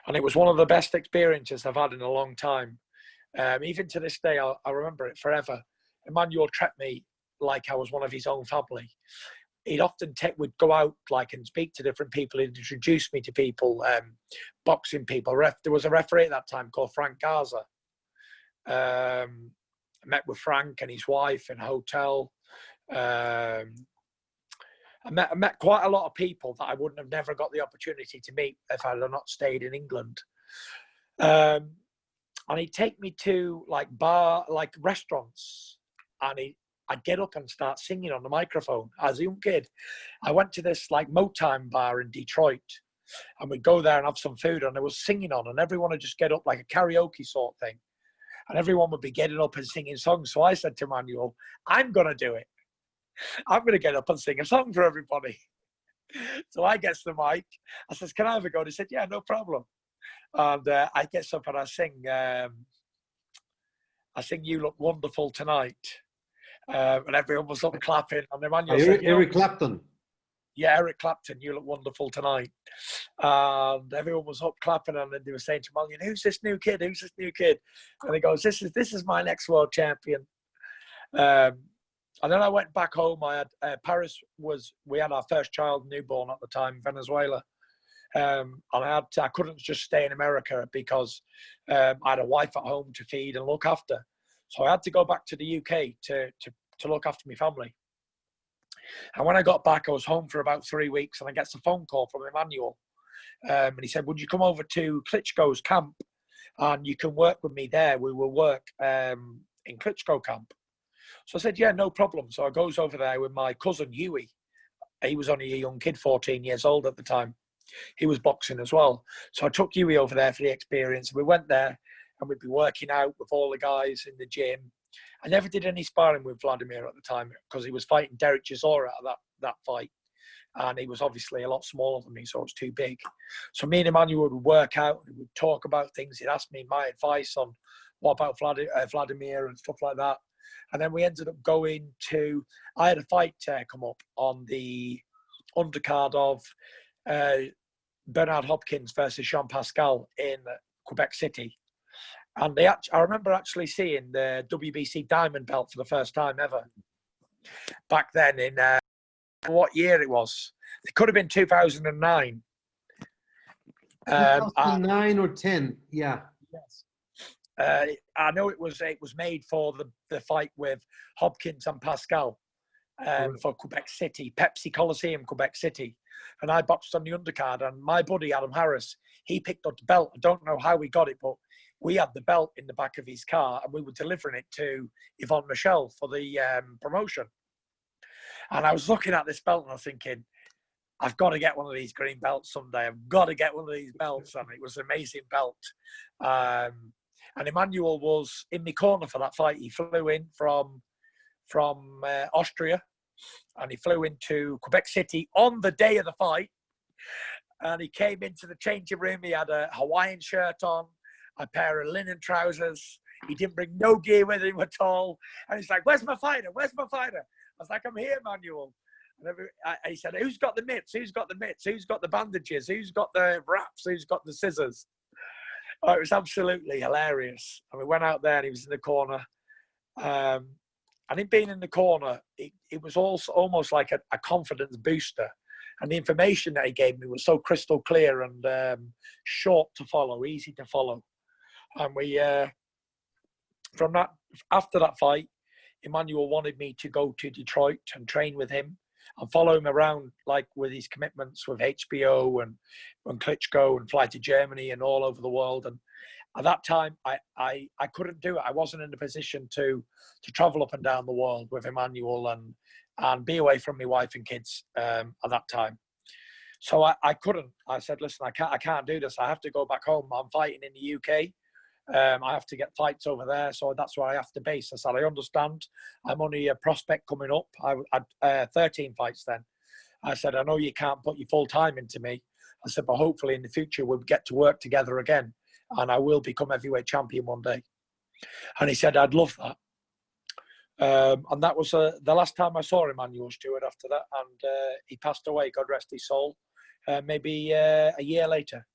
And it was one of the best experiences I've had in a long time. Even to this day, I'll remember it forever. Emmanuel treated me like I was one of his own family. He'd often would go out like and speak to different people. He'd introduce me to people, boxing people. There was a referee at that time called Frank Garza. I met with Frank and his wife in a hotel. I met quite a lot of people that I wouldn't have never got the opportunity to meet if I had not stayed in England. And he'd take me to like restaurants, and I'd get up and start singing on the microphone as a young kid. I went to this like Motown bar in Detroit, and we'd go there and have some food, and there was singing on, and everyone would just get up like a karaoke sort of thing. And everyone would be getting up and singing songs. So I said to Emmanuel, I'm going to do it. I'm going to get up and sing a song for everybody. So I get the mic. I says, can I have a go? He said, yeah, no problem. And I get up and I sing, You Look Wonderful Tonight. And everyone was up clapping. And Emmanuel said, Eric Clapton. Yeah, Eric Clapton, You Look Wonderful Tonight. And everyone was up clapping, and then they were saying to Emmanuel, who's this new kid? Who's this new kid? And he goes, this is my next world champion. And then I went back home. I had we had our first child newborn at the time in Venezuela. And I couldn't just stay in America because I had a wife at home to feed and look after. So I had to go back to the UK to look after my family. And when I got back, I was home for about 3 weeks, and I get a phone call from Emmanuel. And he said, would you come over to Klitschko's camp? And you can work with me there. We will work in Klitschko camp. So I said, yeah, no problem. So I goes over there with my cousin, Huey. He was only a young kid, 14 years old at the time. He was boxing as well. So I took Huey over there for the experience. We went there, and we'd be working out with all the guys in the gym. I never did any sparring with Vladimir at the time because he was fighting Derek Chisora at that fight. And he was obviously a lot smaller than me, so it was too big. So me and Emmanuel would work out and we'd talk about things. He'd ask me my advice on what about Vladimir and stuff like that. And then we ended up going to, I had a fight come up on the undercard of Bernard Hopkins versus Jean Pascal in Quebec City. And I remember actually seeing the WBC diamond belt for the first time ever. Back then in what year it was. It could have been 2009. 2009 or 10, yeah. Yes. I know it was made for the fight with Hopkins and Pascal for Quebec City, Pepsi Coliseum, Quebec City. And I boxed on the undercard, and my buddy, Adam Harris, he picked up the belt. I don't know how we got it, but we had the belt in the back of his car, and we were delivering it to Yvonne Michel for the promotion. And I was looking at this belt and I was thinking, I've got to get one of these green belts someday. I've got to get one of these belts. And it was an amazing belt. And Emmanuel was in my corner for that fight. He flew in from Austria, and he flew into Quebec City on the day of the fight. And he came into the changing room. He had a Hawaiian shirt on, a pair of linen trousers. He didn't bring no gear with him at all. And he's like, "Where's my fighter? Where's my fighter?" I was like, "I'm here, Emmanuel." And he said, "Who's got the mitts? Who's got the mitts? Who's got the bandages? Who's got the wraps? Who's got the scissors?" Oh, it was absolutely hilarious. And we went out there and he was in the corner. And him being in the corner, it was also almost like a confidence booster. And the information that he gave me was so crystal clear and short to follow, easy to follow. And we, after that fight, Emmanuel wanted me to go to Detroit and train with him and follow him around, like with his commitments with HBO and Klitschko, and fly to Germany and all over the world. And at that time, I couldn't do it. I wasn't in a position to travel up and down the world with Emmanuel and be away from my wife and kids at that time. So I couldn't. I said, "Listen, I can't do this. I have to go back home. I'm fighting in the UK. I have to get fights over there, so that's where I have to base." I said, "I understand. I'm only a prospect coming up. I had 13 fights then." I said, "I know you can't put your full time into me." I said, "But hopefully in the future we'll get to work together again, and I will become heavyweight champion one day." And he said, "I'd love that." And that was the last time I saw Emmanuel Stewart after that, and he passed away, God rest his soul, maybe a year later.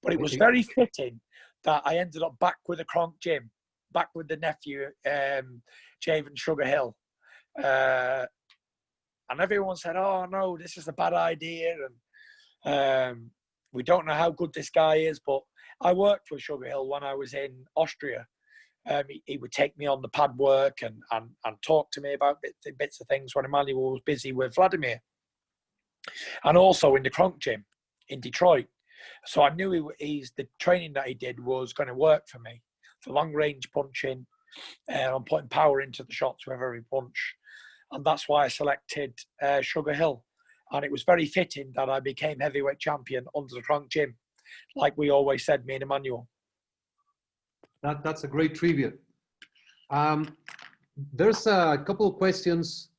But it was very fitting that I ended up back with the Kronk gym, back with the nephew, Javen Sugar Hill. And everyone said, "Oh no, this is a bad idea. And we don't know how good this guy is." But I worked with Sugar Hill when I was in Austria. He would take me on the pad work and talk to me about bits of things when Emmanuel was busy with Vladimir. And also in the Kronk gym in Detroit. So I knew the training that he did was going to work for me, for long range punching and putting power into the shots with every punch. And that's why I selected Sugar Hill. And it was very fitting that I became heavyweight champion under the Kronk gym, like we always said, me and Emmanuel. That's a great tribute. There's a couple of questions.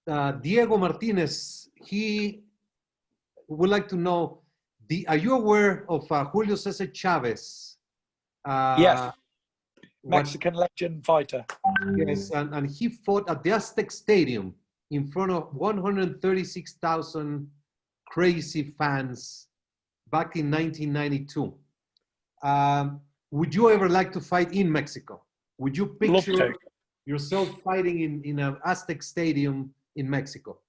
Diego Martinez, he would like to know, are you aware of Julio César Chávez? Yes, Mexican legend fighter. Yes, and he fought at the Aztec Stadium in front of 136,000 crazy fans back in 1992. Would you ever like to fight in Mexico? Would you picture yourself fighting in an Aztec Stadium in Mexico?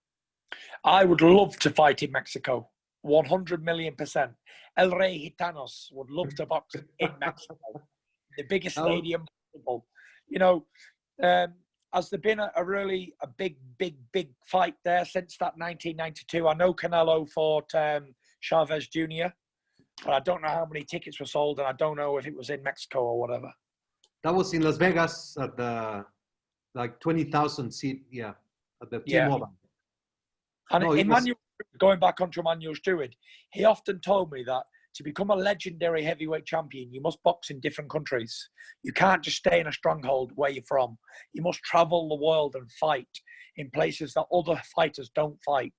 I would love to fight in Mexico, 100 million%. El Rey Gitanos would love to box in Mexico, the biggest stadium possible. You know, has there been a big fight there since that 1992? I know Canelo fought Chavez Jr., but I don't know how many tickets were sold, and I don't know if it was in Mexico or whatever. That was in Las Vegas at the 20,000 seat, at the T-Mobile. And Emmanuel, going back onto Emmanuel Stewart, he often told me that to become a legendary heavyweight champion, you must box in different countries. You can't just stay in a stronghold where you're from. You must travel the world and fight in places that other fighters don't fight.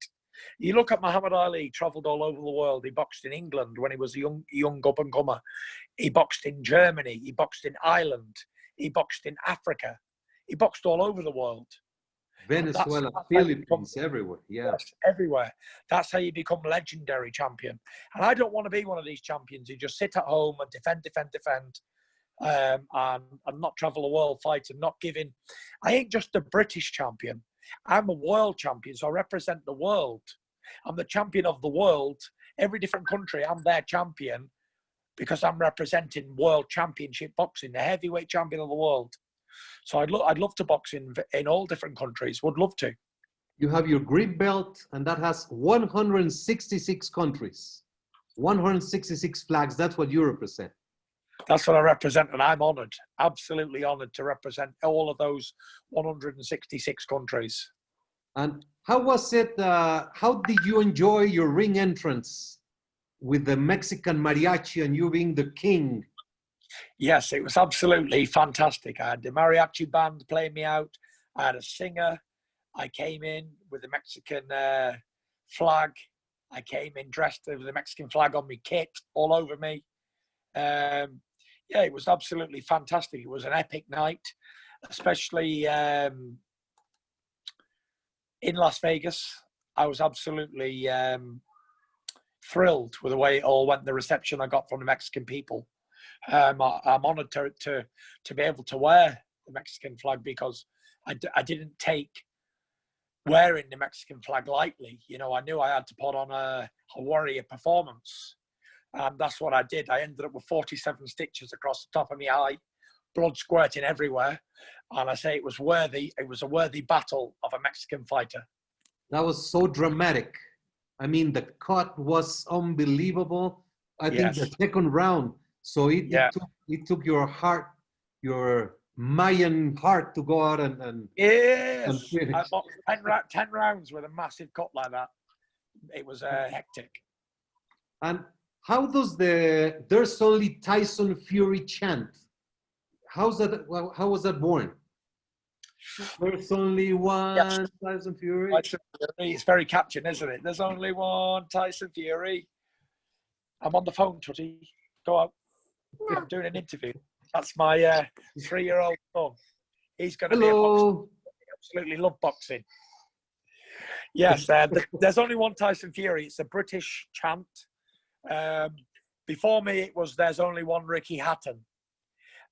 You look at Muhammad Ali, he traveled all over the world. He boxed in England when he was a young up-and-comer. He boxed in Germany. He boxed in Ireland. He boxed in Africa. He boxed all over the world. Venezuela, Philippines, everywhere. Yeah. Yes, everywhere. That's how you become legendary champion. And I don't want to be one of these champions who just sit at home and defend, and not travel the world fighting, not giving. I ain't just a British champion. I'm a world champion, so I represent the world. I'm the champion of the world. Every different country, I'm their champion because I'm representing world championship boxing, the heavyweight champion of the world. So I'd love to box in all different countries. Would love to. You have your green belt, and that has 166 countries, 166 flags. That's what you represent. That's what I represent, and I'm honoured, absolutely honoured to represent all of those 166 countries. And how was it, how did you enjoy your ring entrance with the Mexican mariachi and you being the king? Yes, it was absolutely fantastic. I had the mariachi band playing me out. I had a singer. I came in with the Mexican flag. I came in dressed with the Mexican flag on my kit, all over me. Yeah, it was absolutely fantastic. It was an epic night, especially in Las Vegas. I was absolutely thrilled with the way it all went, the reception I got from the Mexican people. I'm honored to be able to wear the Mexican flag because I didn't take wearing the Mexican flag lightly. You know, I knew I had to put on a warrior performance. And that's what I did. I ended up with 47 stitches across the top of my eye, blood squirting everywhere. And I say it was worthy. It was a worthy battle of a Mexican fighter. That was so dramatic. I mean, the cut was unbelievable. I think the second round. So it took your heart, your Mayan heart to go out and yes. And finish. I boxed 10 rounds with a massive cut like that. It was hectic. And how does the "There's only Tyson Fury" chant? How was that born? There's only one Tyson Fury. It's very catching, isn't it? There's only one Tyson Fury. I'm on the phone, Tutty. Go out. I'm doing an interview. That's my 3-year-old son. He's going to be a boxer. He absolutely love boxing. Yes, there's only one Tyson Fury. It's a British chant. Before me, it was "There's only one Ricky Hatton."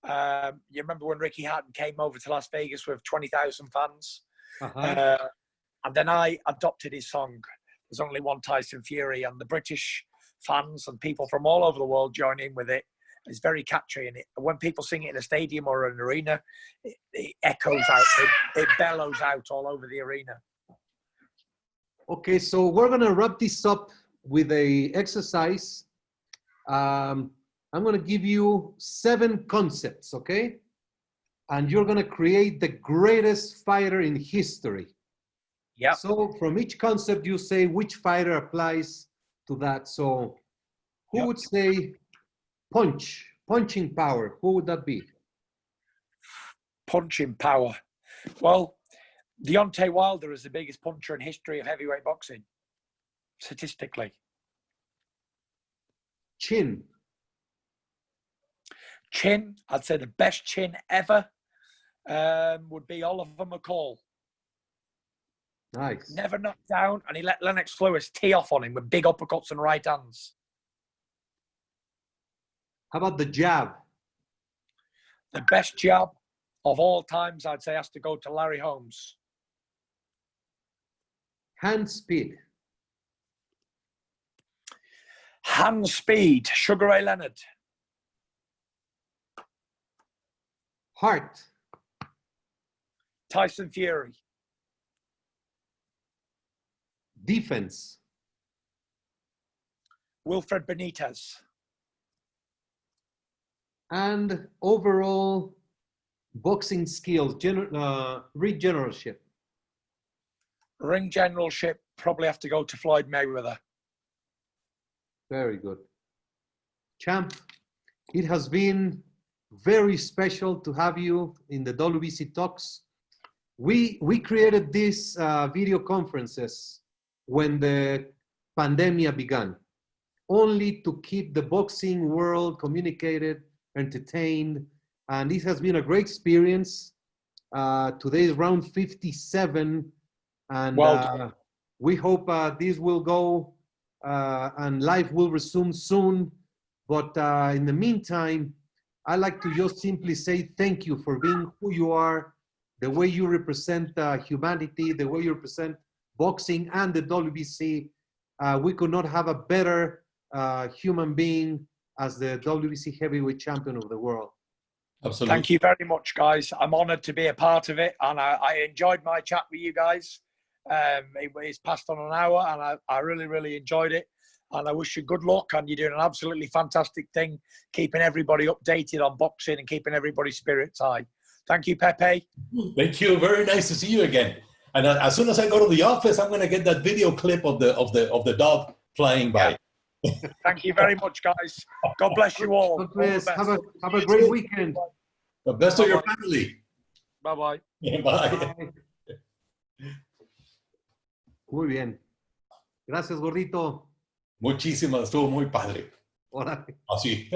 You remember when Ricky Hatton came over to Las Vegas with 20,000 fans? And then I adopted his song, "There's only one Tyson Fury," and the British fans and people from all over the world join in with it. It's very catchy, and when people sing it in a stadium or an arena, it echoes out, it bellows out all over the arena. Okay, so we're gonna wrap this up with a exercise. I'm gonna give you 7 concepts, okay? And you're gonna create the greatest fighter in history. Yeah. So from each concept, you say which fighter applies to that. So who would say punching power? Who would that be? Punching power. Well, Deontay Wilder is the biggest puncher in history of heavyweight boxing, statistically. Chin, I'd say the best chin ever would be Oliver McCall. Nice. Never knocked down, and he let Lennox Lewis tee off on him with big uppercuts and right hands. How about the jab? The best jab of all times, I'd say, has to go to Larry Holmes. Hand speed. Hand speed, Sugar Ray Leonard. Heart. Tyson Fury. Defense. Wilfred Benitez. And overall boxing skills, ring generalship. Ring generalship, probably have to go to Floyd Mayweather. Very good. Champ, it has been very special to have you in the WBC Talks. We created these video conferences when the pandemic began, only to keep the boxing world communicated, entertained, and this has been a great experience. Today is round 57, and we hope this will go and life will resume soon. But in the meantime, I'd like to just simply say thank you for being who you are, the way you represent humanity, the way you represent boxing and the WBC. We could not have a better human being as the WBC heavyweight champion of the world. Absolutely. Thank you very much, guys. I'm honored to be a part of it, and I enjoyed my chat with you guys. It's passed on an hour, and I really, really enjoyed it. And I wish you good luck, and you're doing an absolutely fantastic thing, keeping everybody updated on boxing and keeping everybody's spirits high. Thank you, Pepe. Thank you. Very nice to see you again. And as soon as I go to the office, I'm going to get that video clip of the dog flying by. Thank you very much, guys. God bless you all. God bless. All the best. Have a great weekend. The best of your family. Bye-bye. Bye. Muy bien. Gracias, gordito. Muchísimas, estuvo muy padre. Órale. Así.